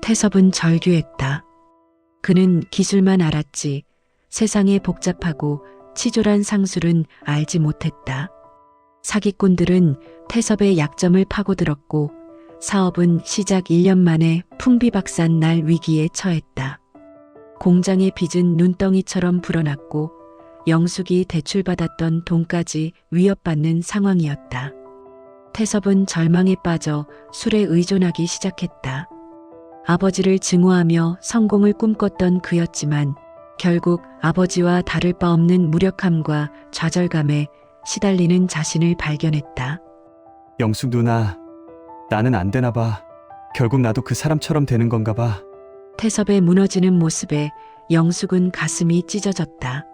S4: 태섭은 절규했다. 그는 기술만 알았지 세상의 복잡하고 치졸한 상술은 알지 못했다. 사기꾼들은 태섭의 약점을 파고들었고 사업은 시작 1년 만에 풍비박산 날 위기에 처했다. 공장의 빚은 눈덩이처럼 불어났고 영숙이 대출받았던 돈까지 위협받는 상황이었다. 태섭은 절망에 빠져 술에 의존하기 시작했다. 아버지를 증오하며 성공을 꿈꿨던 그였지만 결국 아버지와 다를 바 없는 무력함과 좌절감에 시달리는 자신을 발견했다.
S5: 영숙 누나, 나는 안 되나 봐. 결국 나도 그 사람처럼 되는 건가 봐.
S4: 태섭의 무너지는 모습에 영숙은 가슴이 찢어졌다.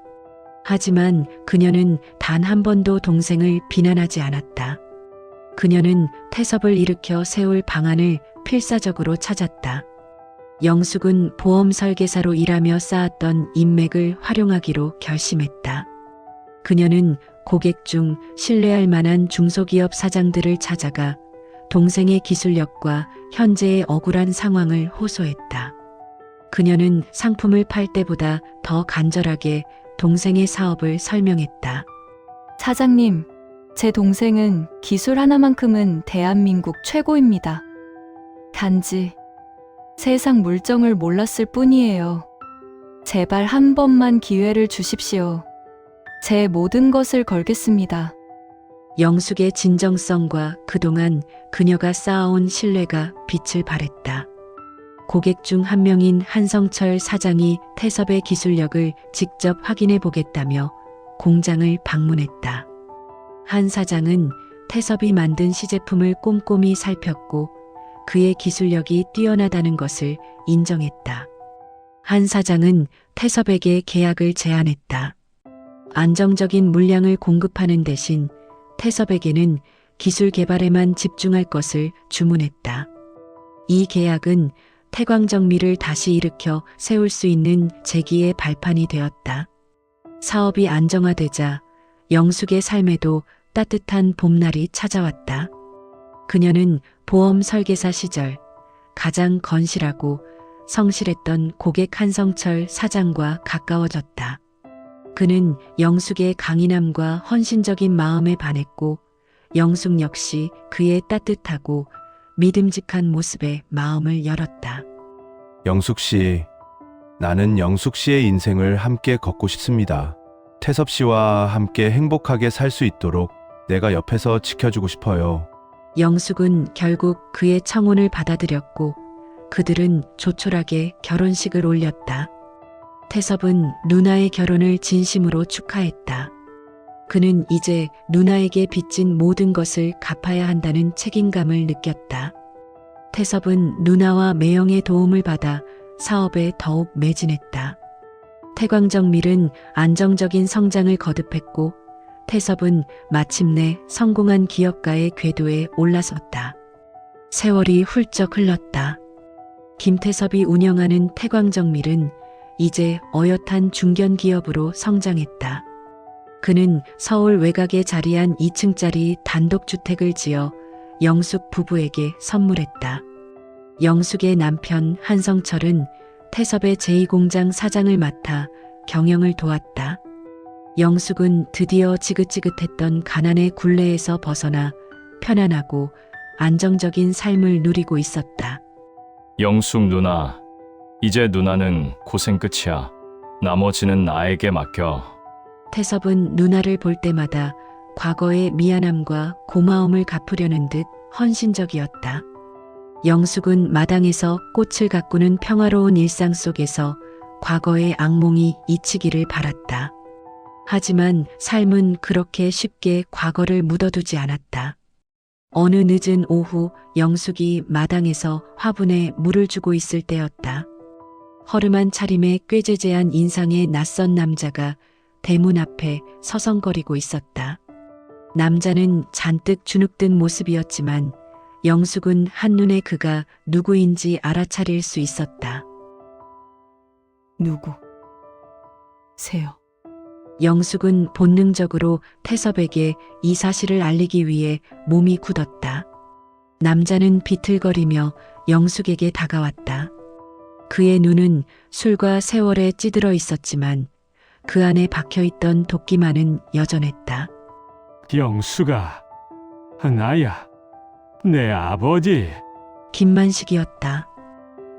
S4: 하지만 그녀는 단 한 번도 동생을 비난하지 않았다. 그녀는 태섭을 일으켜 세울 방안을 필사적으로 찾았다. 영숙은 보험 설계사로 일하며 쌓았던 인맥을 활용하기로 결심했다. 그녀는 고객 중 신뢰할 만한 중소기업 사장들을 찾아가 동생의 기술력과 현재의 억울한 상황을 호소했다. 그녀는 상품을 팔 때보다 더 간절하게 동생의 사업을 설명했다.
S6: 사장님, 제 동생은 기술 하나만큼은 대한민국 최고입니다. 단지 세상 물정을 몰랐을 뿐이에요. 제발 한 번만 기회를 주십시오. 제 모든 것을 걸겠습니다.
S4: 영숙의 진정성과 그동안 그녀가 쌓아온 신뢰가 빛을 발했다. 고객 중 한 명인 한성철 사장이 태섭의 기술력을 직접 확인해 보겠다며 공장을 방문했다. 한 사장은 태섭이 만든 시제품을 꼼꼼히 살폈고 그의 기술력이 뛰어나다는 것을 인정했다. 한 사장은 태섭에게 계약을 제안했다. 안정적인 물량을 공급하는 대신 태섭에게는 기술 개발에만 집중할 것을 주문했다. 이 계약은 태광정밀을 다시 일으켜 세울 수 있는 재기의 발판이 되었다. 사업이 안정화되자 영숙의 삶에도 따뜻한 봄날이 찾아왔다. 그녀는 보험 설계사 시절 가장 건실하고 성실했던 고객 한성철 사장과 가까워졌다. 그는 영숙의 강인함과 헌신적인 마음에 반했고 영숙 역시 그의 따뜻하고 믿음직한 모습에 마음을 열었다.
S9: 영숙 씨, 나는 영숙 씨의 인생을 함께 걷고 싶습니다. 태섭 씨와 함께 행복하게 살 수 있도록 내가 옆에서 지켜주고 싶어요.
S4: 영숙은 결국 그의 청혼을 받아들였고 그들은 조촐하게 결혼식을 올렸다. 태섭은 누나의 결혼을 진심으로 축하했다. 그는 이제 누나에게 빚진 모든 것을 갚아야 한다는 책임감을 느꼈다. 태섭은 누나와 매형의 도움을 받아 사업에 더욱 매진했다. 태광정밀은 안정적인 성장을 거듭했고 태섭은 마침내 성공한 기업가의 궤도에 올라섰다. 세월이 훌쩍 흘렀다. 김태섭이 운영하는 태광정밀은 이제 어엿한 중견기업으로 성장했다. 그는 서울 외곽에 자리한 2층짜리 단독주택을 지어 영숙 부부에게 선물했다. 영숙의 남편 한성철은 태섭의 제2공장 사장을 맡아 경영을 도왔다. 영숙은 드디어 지긋지긋했던 가난의 굴레에서 벗어나 편안하고 안정적인 삶을 누리고 있었다.
S10: 영숙 누나, 이제 누나는 고생 끝이야. 나머지는 나에게 맡겨.
S4: 태섭은 누나를 볼 때마다 과거의 미안함과 고마움을 갚으려는 듯 헌신적이었다. 영숙은 마당에서 꽃을 가꾸는 평화로운 일상 속에서 과거의 악몽이 잊히기를 바랐다. 하지만 삶은 그렇게 쉽게 과거를 묻어두지 않았다. 어느 늦은 오후 영숙이 마당에서 화분에 물을 주고 있을 때였다. 허름한 차림에 꾀재재한 인상의 낯선 남자가 대문 앞에 서성거리고 있었다. 남자는 잔뜩 주눅든 모습이었지만 영숙은 한눈에 그가 누구인지 알아차릴 수 있었다.
S6: 누구? 세요.
S4: 영숙은 본능적으로 태섭에게 이 사실을 알리기 위해 몸이 굳었다. 남자는 비틀거리며 영숙에게 다가왔다. 그의 눈은 술과 세월에 찌들어 있었지만 그 안에 박혀있던 도끼만은 여전했다.
S8: 영수가 나야. 내 아버지.
S4: 김만식이었다.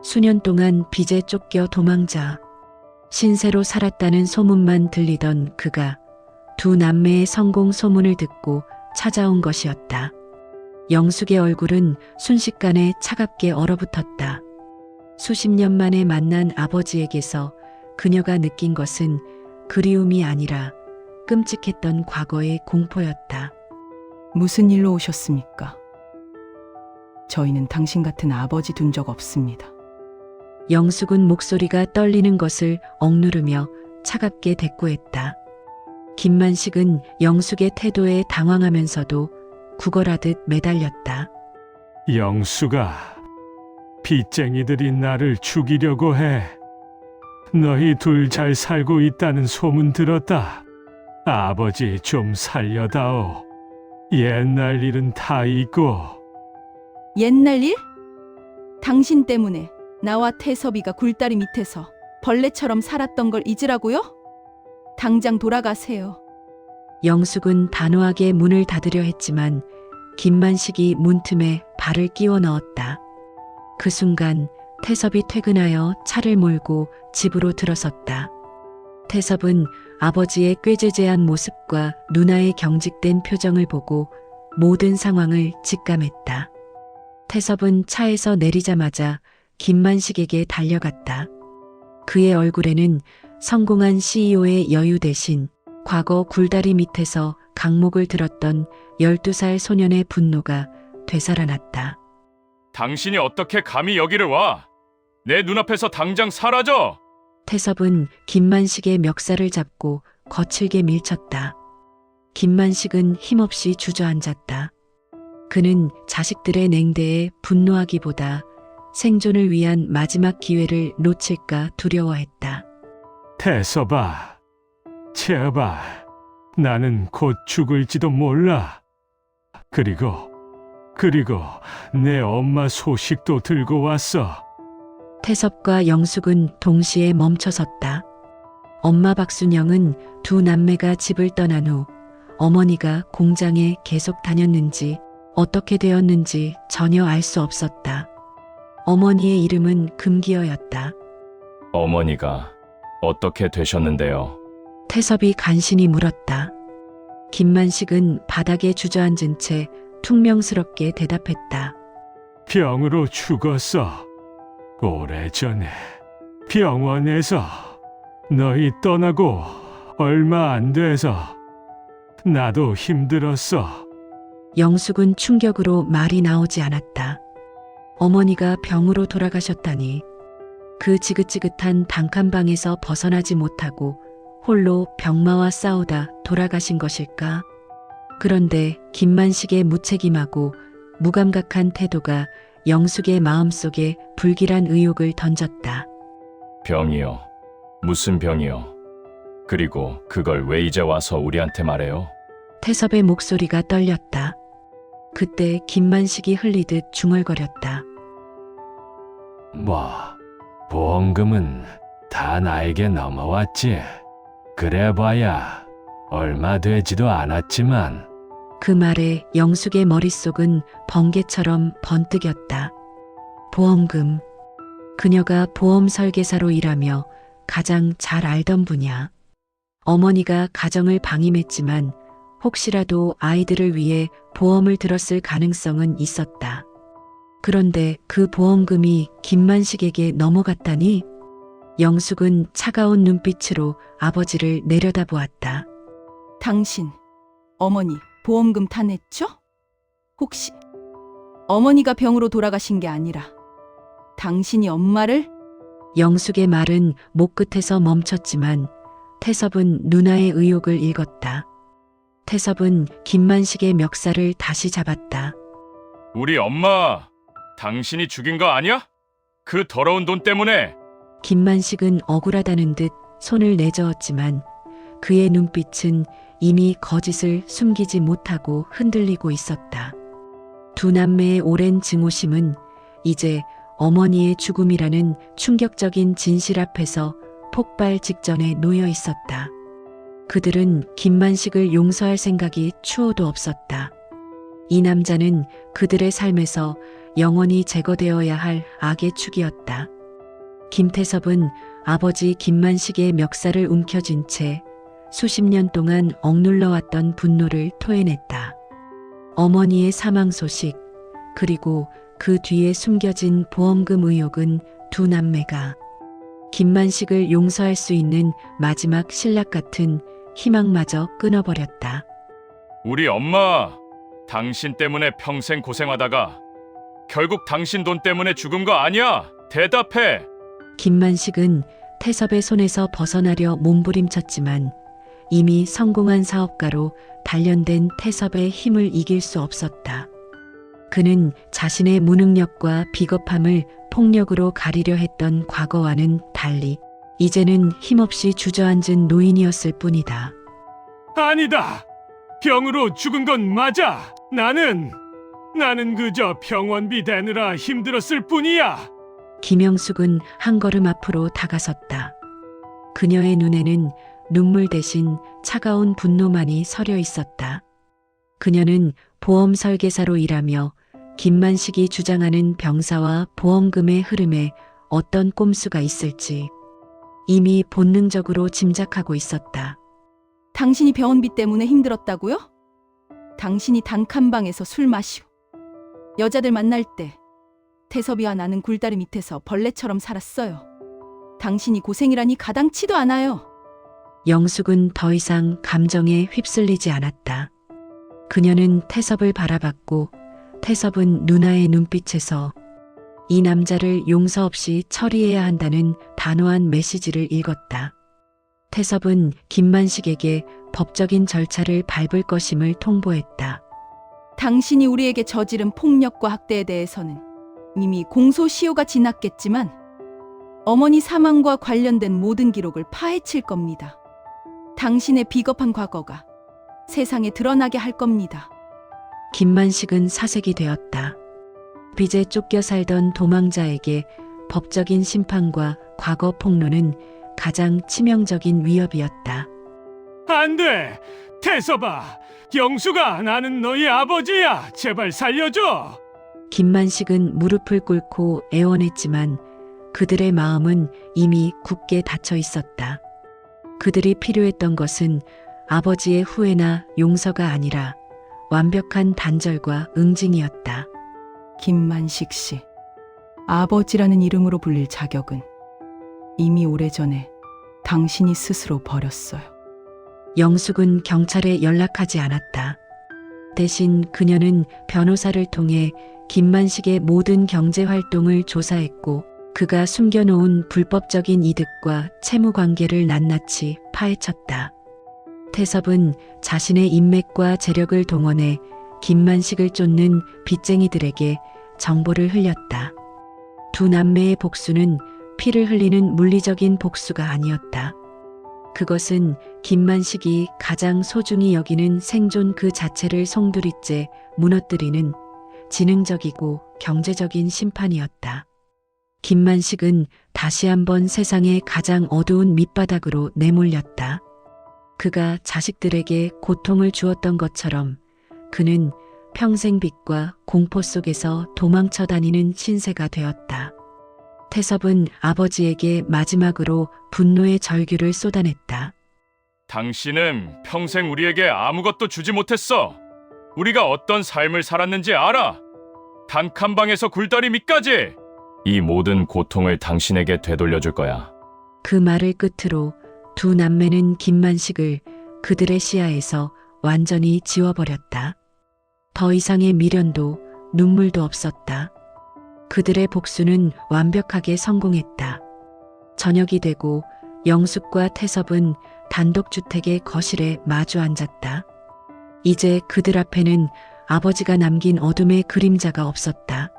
S4: 수년 동안 빚에 쫓겨 도망자 신세로 살았다는 소문만 들리던 그가 두 남매의 성공 소문을 듣고 찾아온 것이었다. 영숙의 얼굴은 순식간에 차갑게 얼어붙었다. 수십 년 만에 만난 아버지에게서 그녀가 느낀 것은 그리움이 아니라 끔찍했던 과거의 공포였다.
S11: 무슨 일로 오셨습니까? 저희는 당신 같은 아버지 둔 적 없습니다.
S4: 영숙은 목소리가 떨리는 것을 억누르며 차갑게 대꾸했다. 김만식은 영숙의 태도에 당황하면서도 구걸하듯 매달렸다.
S8: 영수가 빚쟁이들이 나를 죽이려고 해. 너희 둘 잘 살고 있다는 소문 들었다. 아버지 좀 살려다오. 옛날 일은 다 잊고.
S11: 옛날 일? 당신 때문에 나와 태섭이가 굴다리 밑에서 벌레처럼 살았던 걸 잊으라고요? 당장 돌아가세요.
S4: 영숙은 단호하게 문을 닫으려 했지만 김만식이 문틈에 발을 끼워 넣었다. 그 순간 태섭이 퇴근하여 차를 몰고 집으로 들어섰다. 태섭은 아버지의 꾀죄죄한 모습과 누나의 경직된 표정을 보고 모든 상황을 직감했다. 태섭은 차에서 내리자마자 김만식에게 달려갔다. 그의 얼굴에는 성공한 CEO의 여유 대신 과거 굴다리 밑에서 강목을 들었던 12살 소년의 분노가 되살아났다.
S10: 당신이 어떻게 감히 여기를 와? 내 눈앞에서 당장 사라져!
S4: 태섭은 김만식의 멱살을 잡고 거칠게 밀쳤다. 김만식은 힘없이 주저앉았다. 그는 자식들의 냉대에 분노하기보다 생존을 위한 마지막 기회를 놓칠까 두려워했다.
S8: 태섭아, 제발. 나는 곧 죽을지도 몰라. 그리고 내 엄마 소식도 들고 왔어.
S4: 태섭과 영숙은 동시에 멈춰섰다. 엄마 박순영은 두 남매가 집을 떠난 후 어머니가 공장에 계속 다녔는지 어떻게 되었는지 전혀 알 수 없었다. 어머니의 이름은 금기어였다.
S10: 어머니가 어떻게 되셨는데요?
S4: 태섭이 간신히 물었다. 김만식은 바닥에 주저앉은 채 퉁명스럽게 대답했다.
S8: 병으로 죽었어. 오래전에 병원에서 너희 떠나고 얼마 안 돼서 나도 힘들었어.
S4: 영숙은 충격으로 말이 나오지 않았다. 어머니가 병으로 돌아가셨다니. 그 지긋지긋한 단칸방에서 벗어나지 못하고 홀로 병마와 싸우다 돌아가신 것일까? 그런데 김만식의 무책임하고 무감각한 태도가 영숙의 마음속에 불길한 의혹을 던졌다.
S10: 병이요. 무슨 병이요? 그리고 그걸 왜 이제 와서 우리한테 말해요?
S4: 태섭의 목소리가 떨렸다. 그때 김만식이 흘리듯 중얼거렸다.
S8: 보험금은 다 나에게 넘어왔지. 그래봐야 얼마 되지도 않았지만.
S4: 그 말에 영숙의 머릿속은 번개처럼 번뜩였다. 보험금. 그녀가 보험 설계사로 일하며 가장 잘 알던 분야. 어머니가 가정을 방임했지만 혹시라도 아이들을 위해 보험을 들었을 가능성은 있었다. 그런데 그 보험금이 김만식에게 넘어갔다니? 영숙은 차가운 눈빛으로 아버지를 내려다보았다.
S11: 당신, 어머니 보험금 타냈죠? 혹시 어머니가 병으로 돌아가신 게 아니라 당신이 엄마를?
S4: 영숙의 말은 목 끝에서 멈췄지만 태섭은 누나의 의혹을 읽었다. 태섭은 김만식의 멱살을 다시 잡았다.
S10: 우리 엄마, 당신이 죽인 거 아니야? 그 더러운 돈 때문에.
S4: 김만식은 억울하다는 듯 손을 내저었지만 그의 눈빛은 이미 거짓을 숨기지 못하고 흔들리고 있었다. 두 남매의 오랜 증오심은 이제 어머니의 죽음이라는 충격적인 진실 앞에서 폭발 직전에 놓여 있었다. 그들은 김만식을 용서할 생각이 추호도 없었다. 이 남자는 그들의 삶에서 영원히 제거되어야 할 악의 축이었다. 김태섭은 아버지 김만식의 멱살을 움켜쥔 채 수십 년 동안 억눌러왔던 분노를 토해냈다. 어머니의 사망 소식, 그리고 그 뒤에 숨겨진 보험금 의혹은 두 남매가 김만식을 용서할 수 있는 마지막 신락 같은 희망마저 끊어버렸다.
S10: 우리 엄마, 당신 때문에 평생 고생하다가 결국 당신 돈 때문에 죽은 거 아니야? 대답해!
S4: 김만식은 태섭의 손에서 벗어나려 몸부림쳤지만 이미 성공한 사업가로 단련된 태섭의 힘을 이길 수 없었다. 그는 자신의 무능력과 비겁함을 폭력으로 가리려 했던 과거와는 달리 이제는 힘없이 주저앉은 노인이었을 뿐이다.
S8: 아니다. 병으로 죽은 건 맞아. 나는 그저 병원비 대느라 힘들었을 뿐이야.
S4: 김영숙은 한 걸음 앞으로 다가섰다. 그녀의 눈에는 눈물 대신 차가운 분노만이 서려 있었다. 그녀는 보험 설계사로 일하며 김만식이 주장하는 병사와 보험금의 흐름에 어떤 꼼수가 있을지 이미 본능적으로 짐작하고 있었다.
S11: 당신이 병원비 때문에 힘들었다고요? 당신이 단칸방에서 술 마시고 여자들 만날 때 태섭이와 나는 굴다리 밑에서 벌레처럼 살았어요. 당신이 고생이라니 가당치도 않아요.
S4: 영숙은 더 이상 감정에 휩쓸리지 않았다. 그녀는 태섭을 바라봤고 태섭은 누나의 눈빛에서 이 남자를 용서 없이 처리해야 한다는 단호한 메시지를 읽었다. 태섭은 김만식에게 법적인 절차를 밟을 것임을 통보했다.
S11: 당신이 우리에게 저지른 폭력과 학대에 대해서는 이미 공소시효가 지났겠지만 어머니 사망과 관련된 모든 기록을 파헤칠 겁니다. 당신의 비겁한 과거가 세상에 드러나게 할 겁니다.
S4: 김만식은 사색이 되었다. 빚에 쫓겨 살던 도망자에게 법적인 심판과 과거 폭로는 가장 치명적인 위협이었다.
S8: 안 돼! 태섭아! 영수가 나는 너희 아버지야! 제발 살려줘!
S4: 김만식은 무릎을 꿇고 애원했지만 그들의 마음은 이미 굳게 닫혀 있었다. 그들이 필요했던 것은 아버지의 후회나 용서가 아니라 완벽한 단절과 응징이었다.
S11: 김만식 씨, 아버지라는 이름으로 불릴 자격은 이미 오래전에 당신이 스스로 버렸어요.
S4: 영숙은 경찰에 연락하지 않았다. 대신 그녀는 변호사를 통해 김만식의 모든 경제 활동을 조사했고 그가 숨겨놓은 불법적인 이득과 채무 관계를 낱낱이 파헤쳤다. 태섭은 자신의 인맥과 재력을 동원해 김만식을 쫓는 빚쟁이들에게 정보를 흘렸다. 두 남매의 복수는 피를 흘리는 물리적인 복수가 아니었다. 그것은 김만식이 가장 소중히 여기는 생존 그 자체를 송두리째 무너뜨리는 지능적이고 경제적인 심판이었다. 김만식은 다시 한번 세상의 가장 어두운 밑바닥으로 내몰렸다. 그가 자식들에게 고통을 주었던 것처럼 그는 평생 빚과 공포 속에서 도망쳐 다니는 신세가 되었다. 태섭은 아버지에게 마지막으로 분노의 절규를 쏟아냈다.
S10: 당신은 평생 우리에게 아무것도 주지 못했어. 우리가 어떤 삶을 살았는지 알아. 단칸방에서 굴다리 밑까지. 이 모든 고통을 당신에게 되돌려줄 거야.
S4: 그 말을 끝으로 두 남매는 김만식을 그들의 시야에서 완전히 지워버렸다. 더 이상의 미련도 눈물도 없었다. 그들의 복수는 완벽하게 성공했다. 저녁이 되고 영숙과 태섭은 단독주택의 거실에 마주 앉았다. 이제 그들 앞에는 아버지가 남긴 어둠의 그림자가 없었다.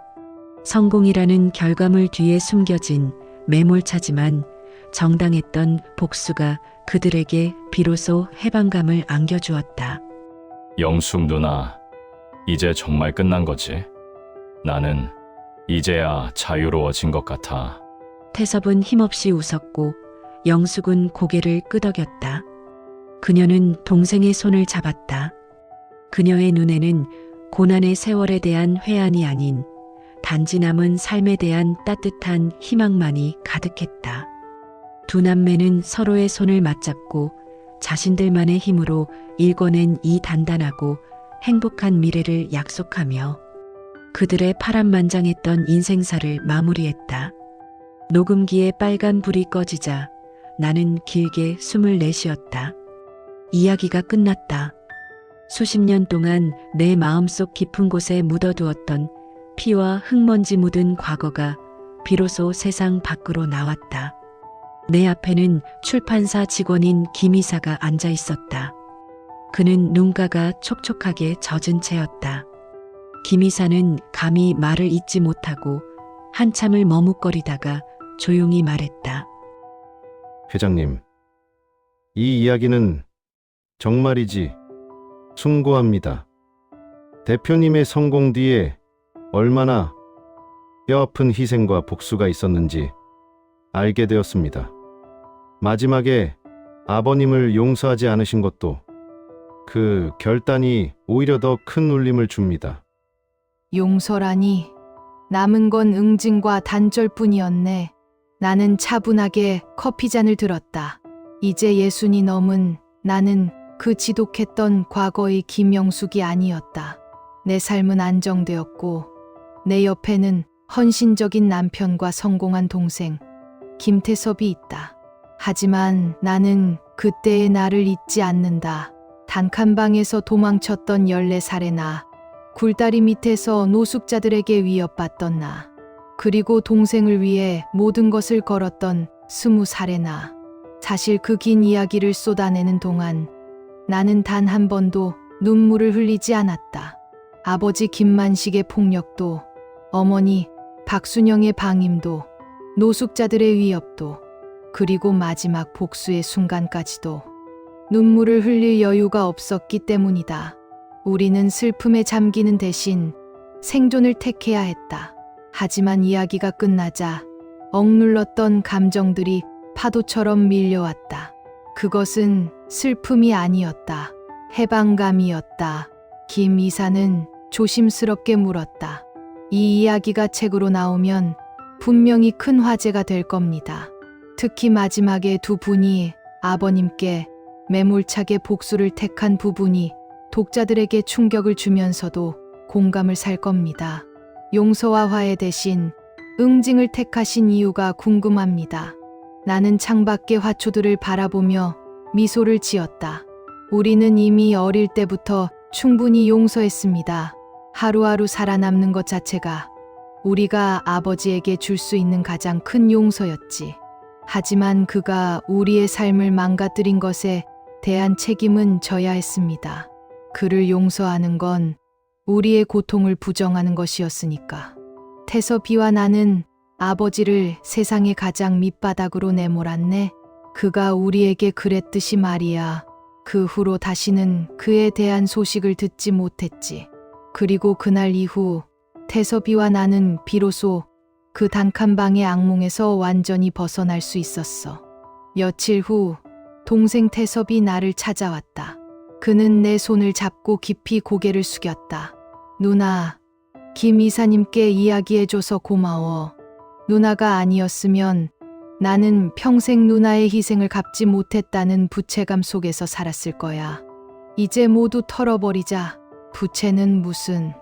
S4: 성공이라는 결과물 뒤에 숨겨진 매몰차지만 정당했던 복수가 그들에게 비로소 해방감을 안겨주었다.
S10: 영숙 누나, 이제 정말 끝난 거지? 나는 이제야 자유로워진 것 같아.
S4: 태섭은 힘없이 웃었고 영숙은 고개를 끄덕였다. 그녀는 동생의 손을 잡았다. 그녀의 눈에는 고난의 세월에 대한 회한이 아닌 단지 남은 삶에 대한 따뜻한 희망만이 가득했다. 두 남매는 서로의 손을 맞잡고 자신들만의 힘으로 일궈낸 이 단단하고 행복한 미래를 약속하며 그들의 파란만장했던 인생사를 마무리했다. 녹음기에 빨간 불이 꺼지자 나는 길게 숨을 내쉬었다. 이야기가 끝났다. 수십 년 동안 내 마음속 깊은 곳에 묻어두었던 피와 흙먼지 묻은 과거가 비로소 세상 밖으로 나왔다. 내 앞에는 출판사 직원인 김이사가 앉아 있었다. 그는 눈가가 촉촉하게 젖은 채였다. 김이사는 감히 말을 잇지 못하고 한참을 머뭇거리다가 조용히 말했다.
S2: 회장님, 이 이야기는 정말이지 숭고합니다. 대표님의 성공 뒤에 얼마나 뼈아픈 희생과 복수가 있었는지 알게 되었습니다. 마지막에 아버님을 용서하지 않으신 것도 그 결단이 오히려 더 큰 울림을 줍니다.
S1: 용서라니 남은 건 응징과 단절뿐이었네. 나는 차분하게 커피잔을 들었다. 이제 60이 넘은 나는 그 지독했던 과거의 김영숙이 아니었다. 내 삶은 안정되었고 내 옆에는 헌신적인 남편과 성공한 동생 김태섭이 있다. 하지만 나는 그때의 나를 잊지 않는다. 단칸방에서 도망쳤던 14살의 나, 굴다리 밑에서 노숙자들에게 위협받던 나, 그리고 동생을 위해 모든 것을 걸었던 20살의 나. 사실 그 긴 이야기를 쏟아내는 동안 나는 단 한 번도 눈물을 흘리지 않았다. 아버지 김만식의 폭력도, 어머니 박순영의 방임도, 노숙자들의 위협도, 그리고 마지막 복수의 순간까지도 눈물을 흘릴 여유가 없었기 때문이다. 우리는 슬픔에 잠기는 대신 생존을 택해야 했다. 하지만 이야기가 끝나자 억눌렀던 감정들이 파도처럼 밀려왔다. 그것은 슬픔이 아니었다. 해방감이었다. 김 이사는 조심스럽게 물었다. 이 이야기가 책으로 나오면 분명히 큰 화제가 될 겁니다. 특히 마지막에 두 분이 아버님께 매몰차게 복수를 택한 부분이 독자들에게 충격을 주면서도 공감을 살 겁니다. 용서와 화해 대신 응징을 택하신 이유가 궁금합니다. 나는 창밖의 화초들을 바라보며 미소를 지었다. 우리는 이미 어릴 때부터 충분히 용서했습니다. 하루하루 살아남는 것 자체가 우리가 아버지에게 줄 수 있는 가장 큰 용서였지. 하지만 그가 우리의 삶을 망가뜨린 것에 대한 책임은 져야 했습니다. 그를 용서하는 건 우리의 고통을 부정하는 것이었으니까. 태섭이와 나는 아버지를 세상의 가장 밑바닥으로 내몰았네. 그가 우리에게 그랬듯이 말이야. 그 후로 다시는 그에 대한 소식을 듣지 못했지. 그리고 그날 이후 태섭이와 나는 비로소 그 단칸방의 악몽에서 완전히 벗어날 수 있었어. 며칠 후 동생 태섭이 나를 찾아왔다. 그는 내 손을 잡고 깊이 고개를 숙였다. 누나, 김 이사님께 이야기해줘서 고마워. 누나가 아니었으면 나는 평생 누나의 희생을 갚지 못했다는 부채감 속에서 살았을 거야. 이제 모두 털어버리자. 부채는 무슨.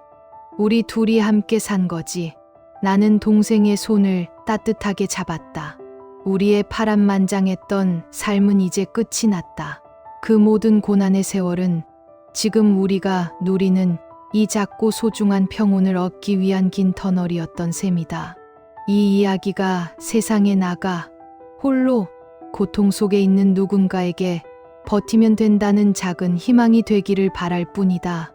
S1: 우리 둘이 함께 산 거지. 나는 동생의 손을 따뜻하게 잡았다. 우리의 파란만장했던 삶은 이제 끝이 났다. 그 모든 고난의 세월은 지금 우리가 누리는 이 작고 소중한 평온을 얻기 위한 긴 터널이었던 셈이다. 이 이야기가 세상에 나가 홀로 고통 속에 있는 누군가에게 버티면 된다는 작은 희망이 되기를 바랄 뿐이다.